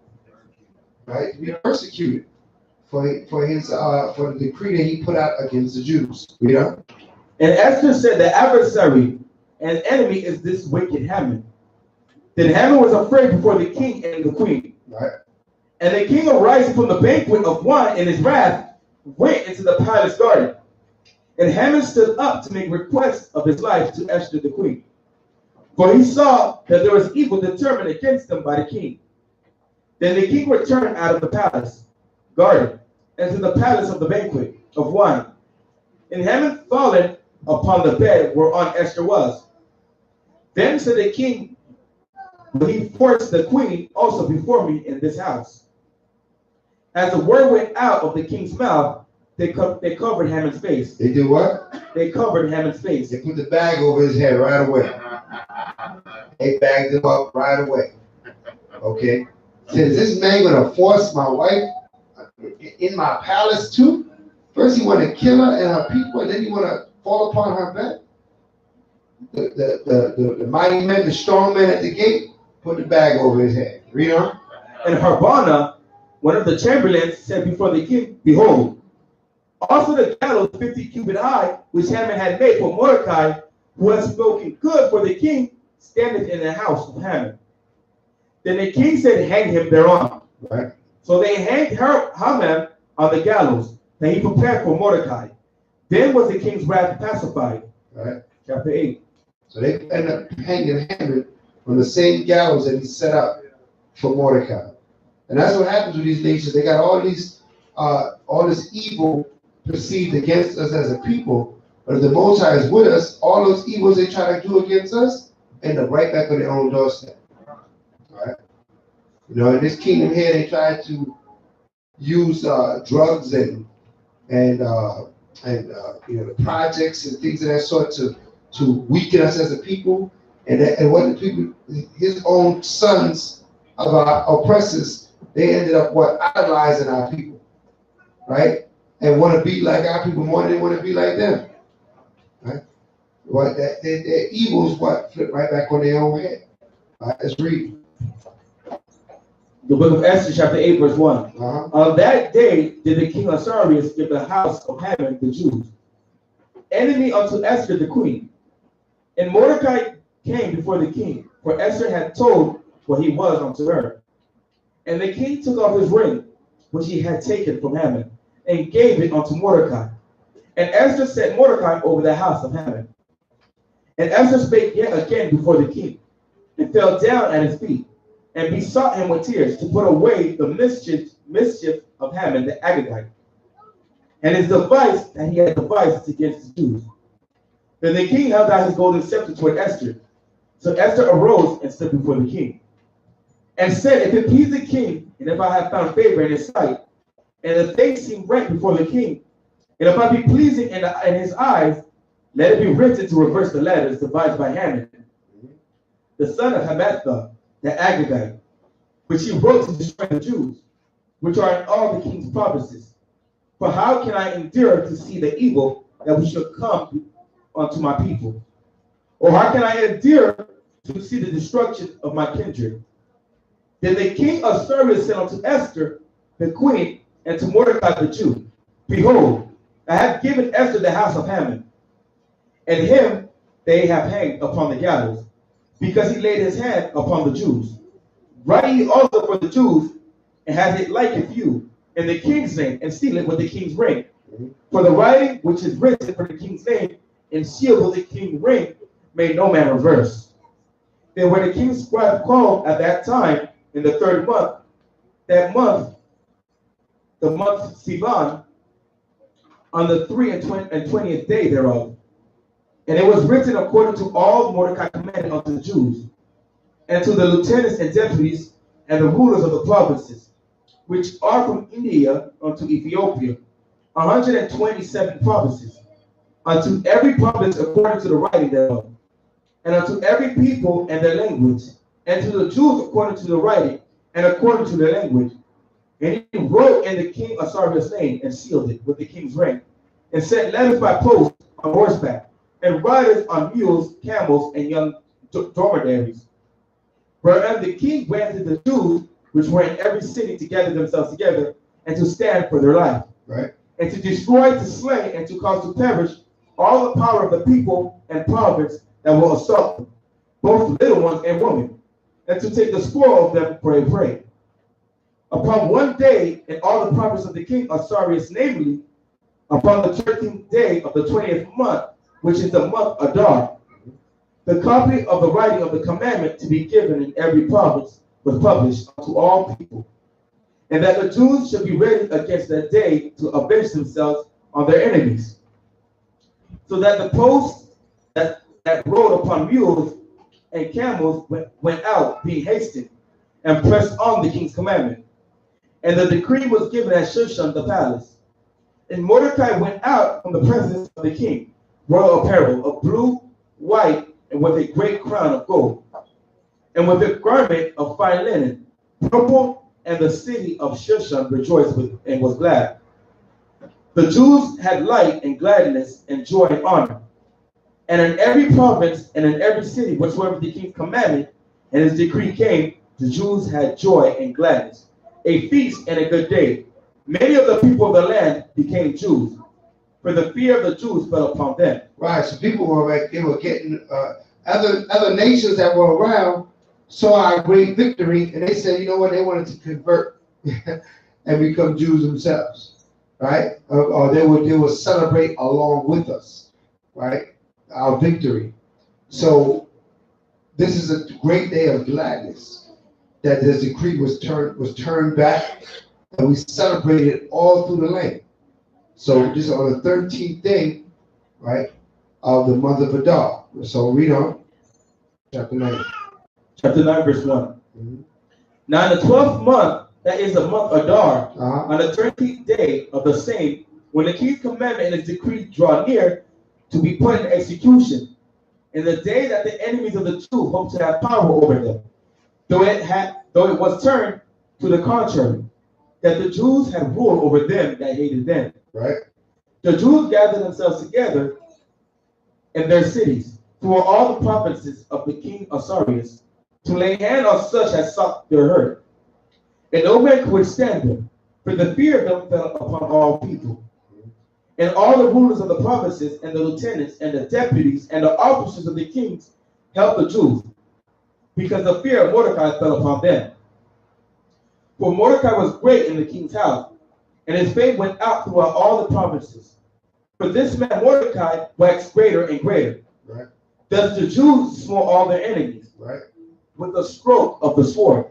Right? To be persecuted for the decree that he put out against the Jews. Read on. And Esther said, the adversary and enemy is this wicked Haman. Then Haman was afraid before the king and the queen. Right. And the king, arising from the banquet of wine in his wrath, went into the palace garden. And Haman stood up to make request of his life to Esther the queen. For he saw that there was evil determined against them by the king. Then the king returned out of the palace garden and to the palace of the banquet of wine. And Haman fallen upon the bed whereon Esther was. Then said the king, will he force the queen also before me in this house? As the word went out of the king's mouth, they covered Haman's face. They did what? They covered Haman's face. They put the bag over his head right away. They bagged him up right away. Okay? Said, is this man going to force my wife in my palace too? First he want to kill her and her people, and then he want to fall upon her bed? The mighty men, the strong men at the gate, put the bag over his head. Read on. And Harbana, one of the chamberlains, said before the king, behold, also the gallows 50 cubits high, which Haman had made for Mordecai, who had spoken good for the king, standeth in the house of Haman. Then the king said, hang him thereon. Right. So they hanged Haman on the gallows that he prepared for Mordecai. Then was the king's wrath pacified. Right. Chapter 8. So they end up hanging Haman on the same gallows that he set up for Mordecai. And that's what happens with these nations. They got all this evil perceived against us as a people. But if the Most High is with us, all those evils they try to do against us end up right back on their own doorstep. Right? You know, in this kingdom here, they try to use drugs and you know, the projects and things of that sort to weaken us as a people. And what the people, his own sons of our oppressors, they ended up idolizing our people, right? And want to be like our people more than they want to be like them, right? What their evils flip right back on their own head. Let's read. The book of Esther, chapter 8, verse 1. On that day did the king Ahasuerus give the house of Haman the Jews, enemy unto Esther the queen. And Mordecai came before the king, for Esther had told what he was unto her. And the king took off his ring, which he had taken from Haman, and gave it unto Mordecai. And Esther set Mordecai over the house of Haman. And Esther spake yet again before the king, and fell down at his feet, and besought him with tears to put away the mischief of Haman the Agagite, and his device that he had devised against the Jews. Then the king held out his golden scepter toward Esther. So Esther arose and stood before the king, and said, if it please the king, and if I have found favor in his sight, and the things seem right before the king, and if I be pleasing in his eyes, let it be written to reverse the letters devised by Haman, the son of Hammedatha, the Agagite, which he wrote to destroy the Jews, which are in all the king's provinces. For how can I endure to see the evil that we should come unto my people? Or how can I endure to see the destruction of my kindred? Then the king Ahasuerus said unto Esther, the queen, and to Mordecai the Jew, behold, I have given Esther the house of Haman, and him they have hanged upon the gallows, because he laid his hand upon the Jews. Write ye also for the Jews, and has it liketh you, in the king's name, and seal it with the king's ring. For the writing which is written for the king's name, and sealed with the king's ring, made no man reverse. Then when the king's scribe called at that time, in the 3rd month, that month, the month Sivan, on the 20th day thereof. And it was written according to all Mordecai commanded unto the Jews, and to the lieutenants and deputies, and the rulers of the provinces, which are from India unto Ethiopia, 127 provinces, unto every province according to the writing thereof, and unto every people and their language, and to the Jews according to the writing, and according to their language. And he wrote in the king Ahasuerus' name, and sealed it with the king's ring, and sent letters by post on horseback, and riders on mules, camels, and young dromedaries. Wherein the king granted the Jews, which were in every city, to gather themselves together, and to stand for their life, right, and to destroy, to slay, and to cause to perish all the power of the people and province that will assault them, both little ones and women, and to take the spoil of them for a prey. Upon one day in all the province of the king Ahasuerus, namely, upon the 13th day of the 20th month, which is the month Adar, the copy of the writing of the commandment to be given in every province was published unto all people, and that the Jews should be ready against that day to avenge themselves on their enemies. So that the posts that rode upon mules and camels went out, being hastened, and pressed on the king's commandment. And the decree was given at Shushan the palace. And Mordecai went out from the presence of the king, royal apparel of blue, white, and with a great crown of gold, and with a garment of fine linen, purple, and the city of Shushan rejoiced and was glad. The Jews had light and gladness and joy and honor. And in every province and in every city, whatsoever the king's commandment and his decree came, the Jews had joy and gladness, a feast and a good day. Many of the people of the land became Jews, for the fear of the Jews fell upon them. Right. So people were like, they were getting other nations that were around saw our great victory, and they said, you know what, they wanted to convert and become Jews themselves, right? Or they would celebrate along with us, right? Our victory. So this is a great day of gladness that this decree was turned back, and we celebrated all through the land. So this is on the 13th day, right, of the month of Adar. So read on, chapter 9. Chapter 9, verse 1. Mm-hmm. Now in the 12th month, that is the month Adar, Uh-huh. on the 13th day of the same, when the king's commandment and his decree draw near to be put in execution, in the day that the enemies of the Jews hoped to have power over them, though it was turned to the contrary, that the Jews had rule over them that hated them. Right. The Jews gathered themselves together in their cities through all the provinces of the king Asarius to lay hand on such as sought their hurt. And no man could withstand them, for the fear of them fell upon all people. And all the rulers of the provinces and the lieutenants and the deputies and the officers of the kings helped the Jews, because the fear of Mordecai fell upon them. For Mordecai was great in the king's house, and his fame went out throughout all the provinces. For this man Mordecai waxed greater and greater. Right. Thus the Jews smote all their enemies, Right, with the stroke of the sword,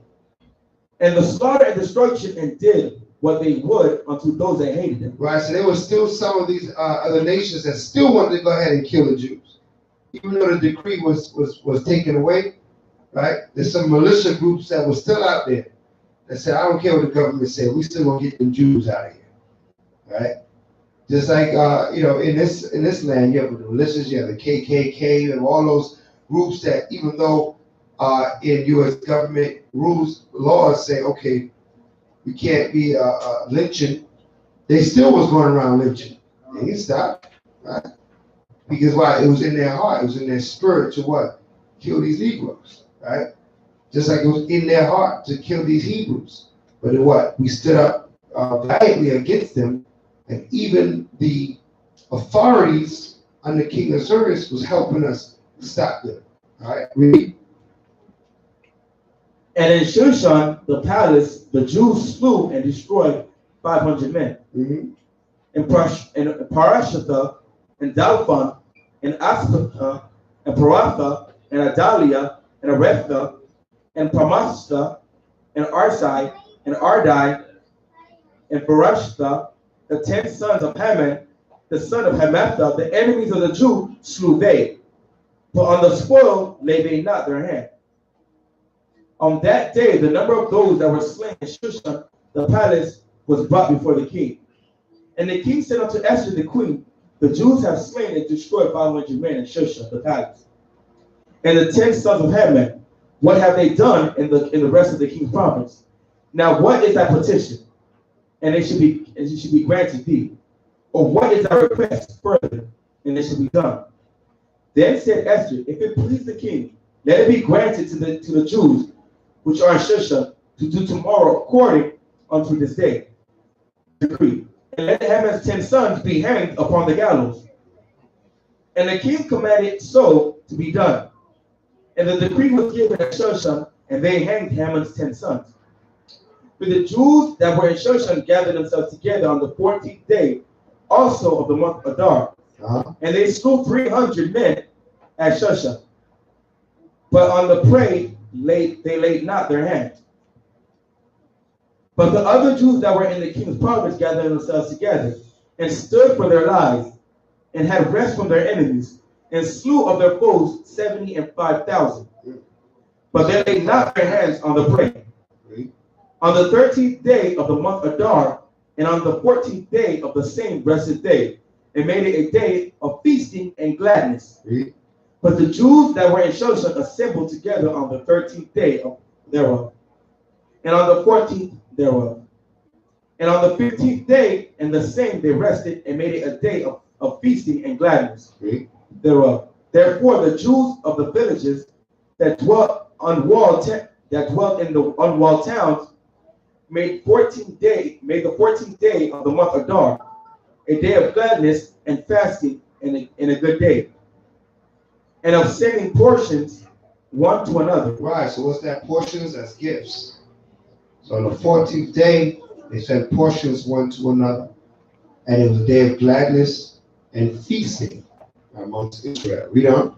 and the slaughter and destruction, and did what they would unto those that hated them. right. So there were still some of these other nations that still wanted to go ahead and kill the Jews, even though the decree was taken away. Right. There's some militia groups that were still out there that said, I don't care what the government said, we still gonna get the Jews out of here. Right. Just like in this land, you have the militias, you have the KKK, and all those groups that, even though in U.S. government laws say, okay, we can't be lynching, they still was going around lynching. They didn't stop, right? Because why? It was in their heart, it was in their spirit to what? Kill these Negroes, right? Just like it was in their heart to kill these Hebrews. But what? We stood up valiantly against them, and even the authorities under King Asurius was helping us stop them. All right, read. And in Shushan, the palace, the Jews slew and destroyed 500 men. Mm-hmm. In Parashatha, and Dalphon, and Aspatha, and Paratha, and Adalia, and Aretha, and Parmashta, and Arsai, and Ardai, and Barashtha, the 10 sons of Haman, the son of Hamatha, the enemies of the Jew, slew they. But on the spoil laid they not their hand. On that day, the number of those that were slain in Shushan, the palace, was brought before the king. And the king said unto Esther the queen, the Jews have slain and destroyed 500 men in Shushan, the palace. And the 10 sons of Haman, what have they done in the rest of the king's province? Now what is thy petition? And it should be granted thee. Or what is thy request further? And it should be done. Then said Esther, if it please the king, let it be granted to the Jews which are in Shushan to do tomorrow according unto this day. Decree. And let Haman's 10 sons be hanged upon the gallows. And the king commanded so to be done. And the decree was given at Shushan, and they hanged Haman's 10 sons. For the Jews that were in Shushan gathered themselves together on the 14th day also of the month Adar. And they slew 300 men at Shushan. But on the prey they laid not their hands. But the other Jews that were in the king's province gathered themselves together, and stood for their lives, and had rest from their enemies, and slew of their foes 75,000. But they laid not their hands on the prey. On the 13th day of the month Adar, and on the 14th day of the same blessed day, and made it a day of feasting and gladness. But the Jews that were in Shushan assembled together on the 13th day thereof, and on the 14th thereof. And on the 15th day and the same they rested, and made it a day of feasting and gladness thereof. Therefore the Jews of the villages that dwelt in the unwalled towns made the 14th day of the month Adar a day of gladness and fasting and a good day. and of sending portions one to another. Right, so what's that? Portions as gifts. So on the 14th day, they sent portions one to another. And it was a day of gladness and feasting amongst Israel. Read on.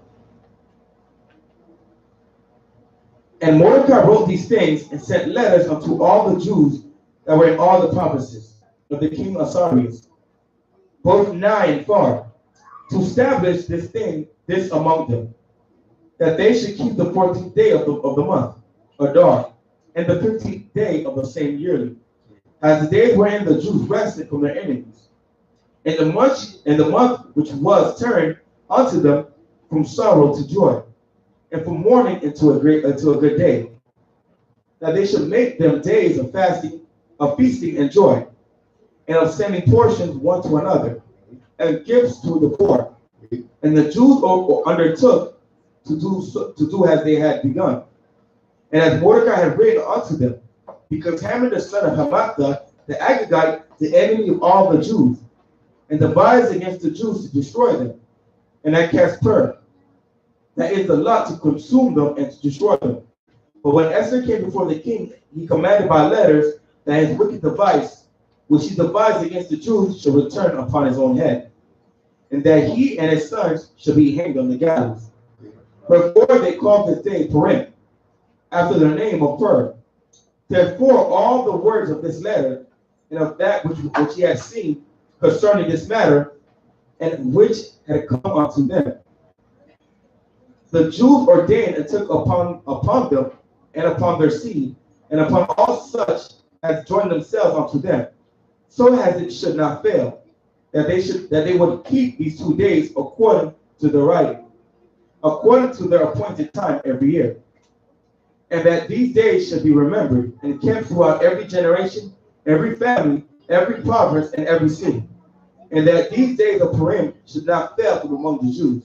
And Mordecai wrote these things and sent letters unto all the Jews that were in all the provinces of the king Asarius, both nigh and far, to establish this among them, that they should keep the 14th day of the month, Adar, and the 15th day of the same yearly, as the days wherein the Jews rested from their enemies, and the month which was turned unto them from sorrow to joy, and from mourning into a good day, that they should make them days of fasting, of feasting and joy, and of sending portions one to another, and gifts to the poor. And the Jews undertook to do as they had begun, and as Mordecai had written unto them, because Haman the son of Hammedatha the Agagite, the enemy of all the Jews, and devised against the Jews to destroy them, and had cast Pur, that is the lot, to consume them and to destroy them. But when Esther came before the king, he commanded by letters that his wicked device, which he devised against the Jews, should return upon his own head, and that he and his sons should be hanged on the gallows. Wherefore they called this day Purim, after the name of Pur. Therefore all the words of this letter, and of that which he had seen concerning this matter, and which had come unto them, the Jews ordained and took upon them, and upon their seed, and upon all such as joined themselves unto them, so as it should not fail, that they would keep these 2 days according to the writing, according to their appointed time every year, and that these days should be remembered and kept throughout every generation, every family, every province, and every city, and that these days of Purim should not fail from among the Jews,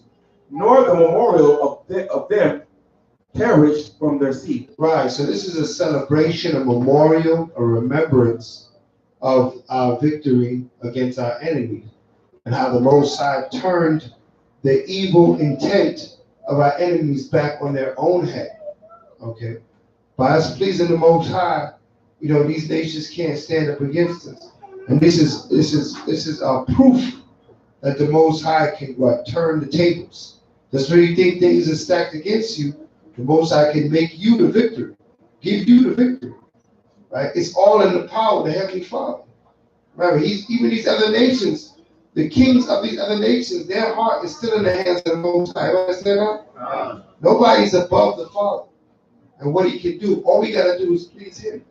nor the memorial of them perish from their seed. Right, so this is a celebration, a memorial, a remembrance of our victory against our enemies, and how the Most High turned the evil intent of our enemies back on their own head. Okay, by us pleasing the Most High, these nations can't stand up against us, and this is a proof that the Most High can turn the tables. Just when you think things are stacked against you, the Most High can make you the victory, give you the victory. Right? It's all in the power of the Heavenly Father. Remember, even these other nations, the kings of these other nations, their heart is still in the hands of the Most High. You understand that? Nobody's above the Father and what He can do. All we got to do is please Him.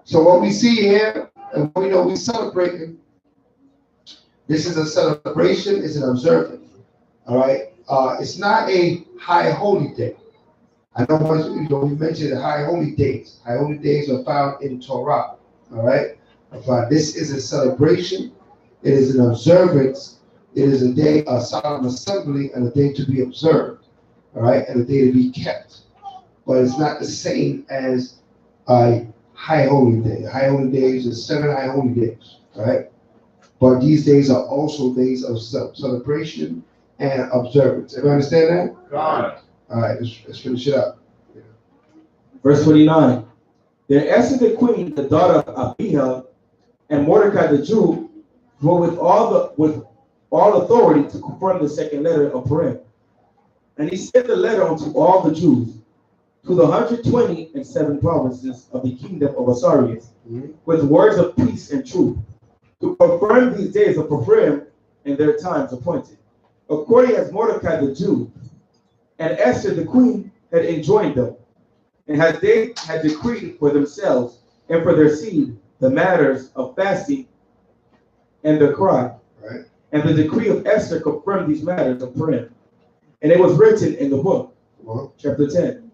So what we see here, and what we know we celebrating, this is a celebration, it's an observance. All right? It's not a high holy day. I know we mentioned the high holy days. High holy days are found in Torah. All right? This is a celebration. It is an observance. It is a day, a solemn assembly, and a day to be observed. All right? And a day to be kept. But it's not the same as a high holy day. High holy days is 7 high holy days. All right? But these days are also days of celebration and observance. Everybody understand that? God. All right, let's finish it up. Yeah. Verse 29. Then Esther the queen, the daughter of Abihail, and Mordecai the Jew, were with all authority to confirm the second letter of Purim. And he sent the letter unto all the Jews, to the 127 provinces of the kingdom of Asarius, with words of peace and truth, to confirm these days of Purim and their times appointed, according as Mordecai the Jew and Esther the queen had enjoined them, and as they had decreed for themselves and for their seed the matters of fasting and their cry. Right. And the decree of Esther confirmed these matters of Purim. And it was written in the book, chapter 10.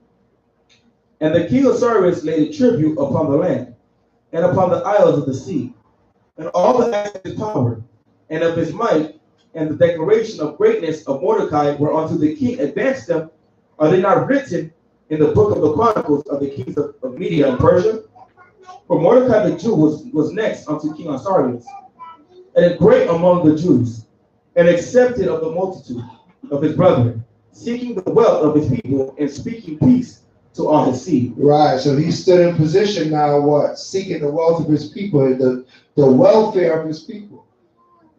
And the king of Cyrus laid a tribute upon the land, and upon the isles of the sea, and all the acts of his power, and of his might, and the declaration of greatness of Mordecai, whereunto the king advanced them, are they not written in the book of the chronicles of the kings of Media and Persia? For Mordecai the Jew was next unto King Asarius, and great among the Jews, and accepted of the multitude of his brethren, seeking the wealth of his people and speaking peace to all his seed. Right. So he stood in position now, what? Seeking the wealth of his people, the welfare of his people.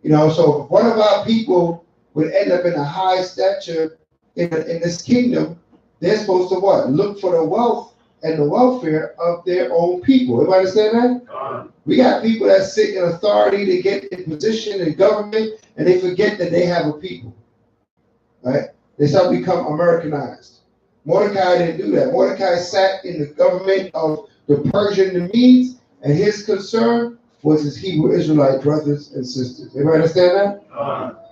You know, so if one of our people would end up in a high stature in this kingdom, they're supposed to what? Look for the wealth and the welfare of their own people. Everybody understand that? We got people that sit in authority to get in position in government, and they forget that they have a people. Right? They start to become Americanized. Mordecai didn't do that. Mordecai sat in the government of the Persian and the Medes, and his concern was his Hebrew Israelite brothers and sisters. Everybody understand that?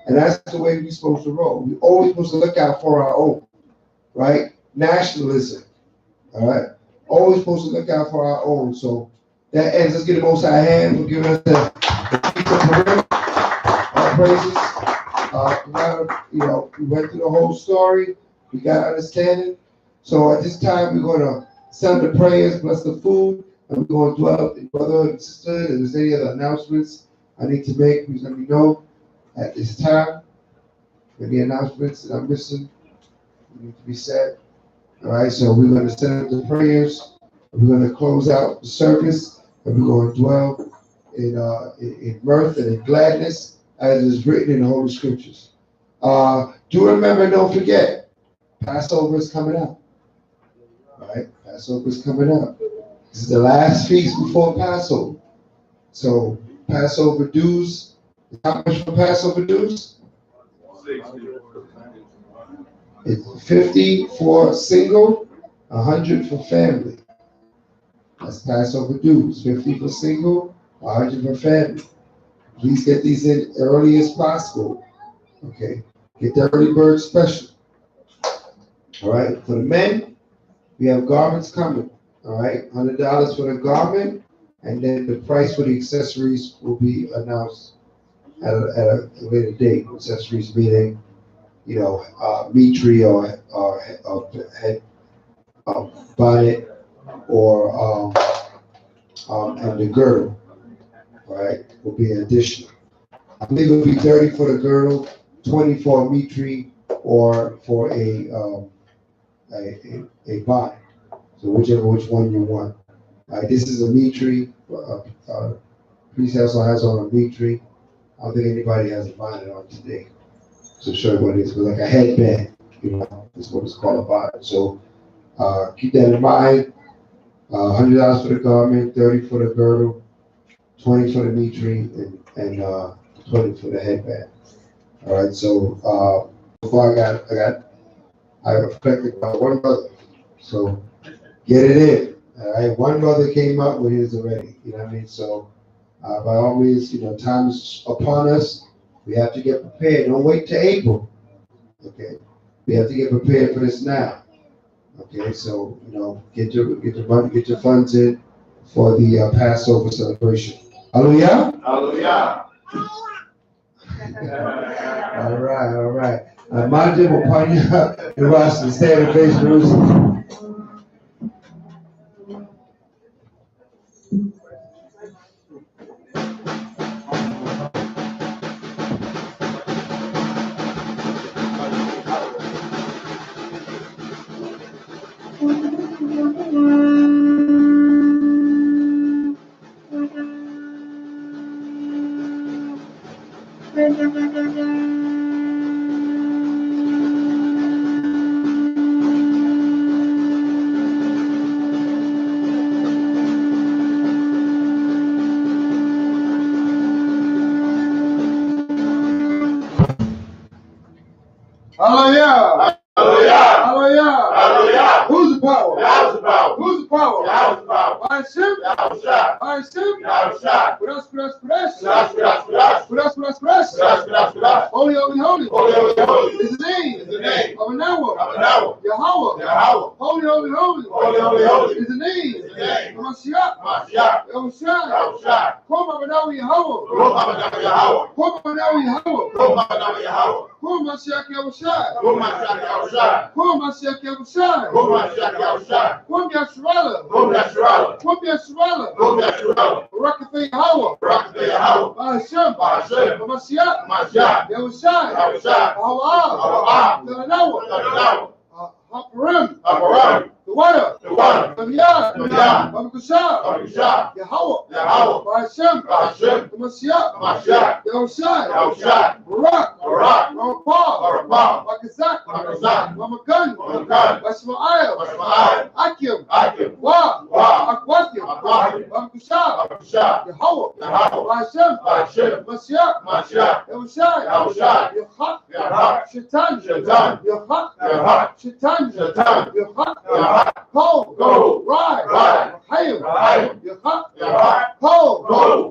And that's the way we're supposed to roll. We're always supposed to look out for our own, right? Nationalism, all right? Always supposed to look out for our own. So that ends. Let's get the Most High hand for giving us the feast of Purim. Our praises. We went through the whole story. We got understanding. So at this time, we're going to send the prayers, bless the food, and we're going to dwell in brother and sister. If there's any other announcements I need to make, please let me know at this time. Any announcements that I'm missing need to be said. All right, so we're going to send up the prayers. We're going to close out the service, and we're going to dwell in mirth and in gladness, as is written in the Holy Scriptures. Do remember, don't forget, Passover is coming up. All right, Passover is coming up. This is the last feast before Passover. So Passover dues, how much for Passover dues? It's 50 for single, 100 for family. That's Passover dues. 50 for single, 100 for family. Please get these in early as possible. Okay. Get the early bird special. All right. For the men, we have garments coming. All right. $100 for the garment, and then the price for the accessories will be announced at a later date. Accessories meaning, mitri or head bonnet or and the girdle, right, will be additional. I believe it'll be 30 for the girdle, 20 for a mitri or for a bonnet. So which one you want. This is a mitri. Priest also has on a mitri. I don't think anybody has a bonnet on today. So show you what it is, but like a headband, is what it's called, a bonnet. So keep that in mind. $100 for the garment, 30 for the girdle, 20 for the mitri, and 20 for the headband. All right. So far I reflected by one brother. So get it in. All right. One brother came up with his already. You know what I mean? So by all means, time is upon us. We have to get prepared. Don't wait till April. Okay. We have to get prepared for this now. Okay. So get your money, get your funds in for the Passover celebration. Hallelujah. Hallelujah. All right. Manja will point you out the roster and stand and face Jerusalem. Hallelujah. Hallelujah. Hallelujah. Hallelujah. Who's the power? God's the power. Who's the power? God's the power. By Hashem. By Hashem. Holy, holy, holy. Holy, holy, holy. Is the name. Is the name. Of a Noah. Yahweh. Holy, holy, holy. Is the name. Mashiach. Yahushua. Come on, now Yahweh. Come on, now Yahweh. Come Mashiach Yahushua. Come Mashiach Yahushua. Come Yashurala. Come Yashurala. Rakathay Yahweh. Hashem. Mashiach. Yahushua. Purim. The water. The Yah. Babakusha. Yahweh. Hashem. The Mashiach. Yahushua. Barak. Paul. Bakazak. Mamakan. Bashma'ayel. Akim. Wa. Akwakim. Babakusha. Yahweh. Hashem. Mashiach. Yahushua. Yahak. Shaitan. Yahak. Shaitan. Yahak. Go. Ride. Hayim. Yahak. Go.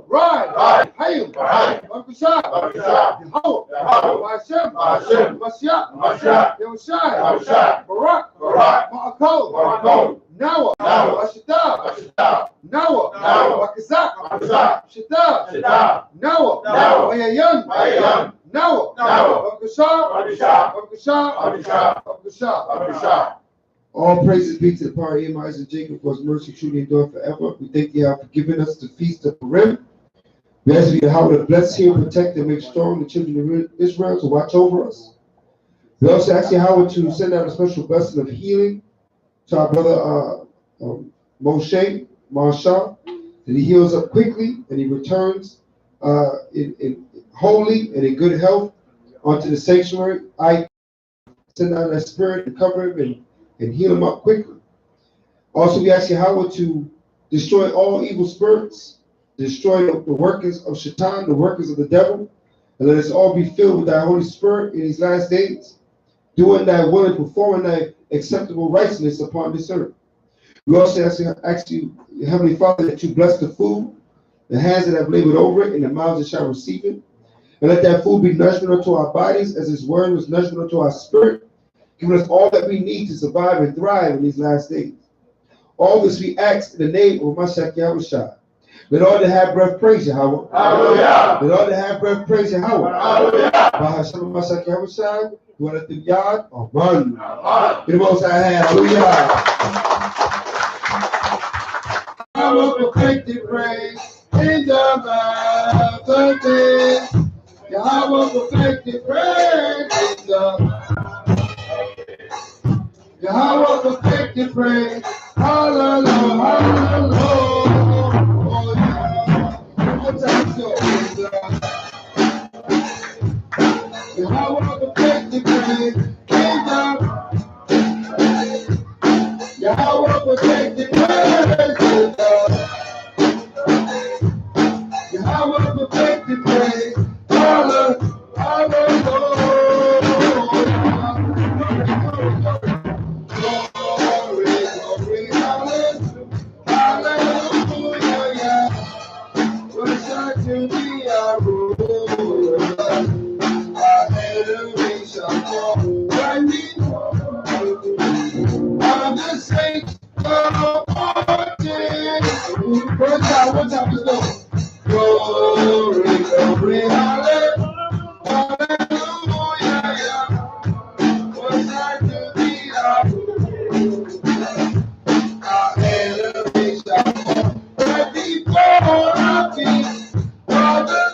Ride. Hayim. Babakusha. Yahweh. Hashem. Mashiach. Yahushua. Barak. Ma'akol. Nawa. Ashita. Nawa. Bakazak. Shita. Nawa. Mayayan. Nawa. Babakusha. All praises be to the power of Abraham, Isaac, and Jacob, for his mercy truly endure forever. We thank you for giving us the feast of Purim. We ask you how to bless here, protect, and make strong the children of Israel to watch over us. We also ask you how to send out a special blessing of healing to our brother Moshe Marshall, that he heals up quickly and he returns in holy and in good health onto the sanctuary. I send out that spirit and cover him and heal him up quickly. Also, we ask you how to destroy all evil spirits, destroy the workers of Shaitan, the workers of the devil, and let us all be filled with thy Holy Spirit in these last days, doing thy will and performing thy acceptable righteousness upon this earth. We also ask you, Heavenly Father, that you bless the food, the hands that have labored over it, and the mouths that shall receive it. And let that food be nourishment unto our bodies, as his word was nourishment unto our spirit, giving us all that we need to survive and thrive in these last days. All this we ask in the name of Mashiach Yahushua. Let all that have breath praise Yahweh. Hallelujah. Let all that have breath praise Yahweh. Hallelujah. By Hashem Mashiach Yahushua, who let them yard, amen. In the most I have. Hallelujah. I will perfected praise in the mountain. Yahweh perfected praise in the Yahweh perfected praise. Hallelujah, hallelujah. Oh yeah. One time so. Yahweh perfected praise in the Yahweh perfected praise in the Yahweh perfected praise. Hallelujah, hallelujah. One time, let's go. Glory, glory, hallelujah, hallelujah. One time to be our enemy shall fall right before our feet. Father,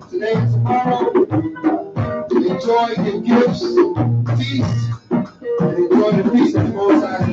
Today and tomorrow, enjoy your gifts, feast, and enjoy the peace of the Most High.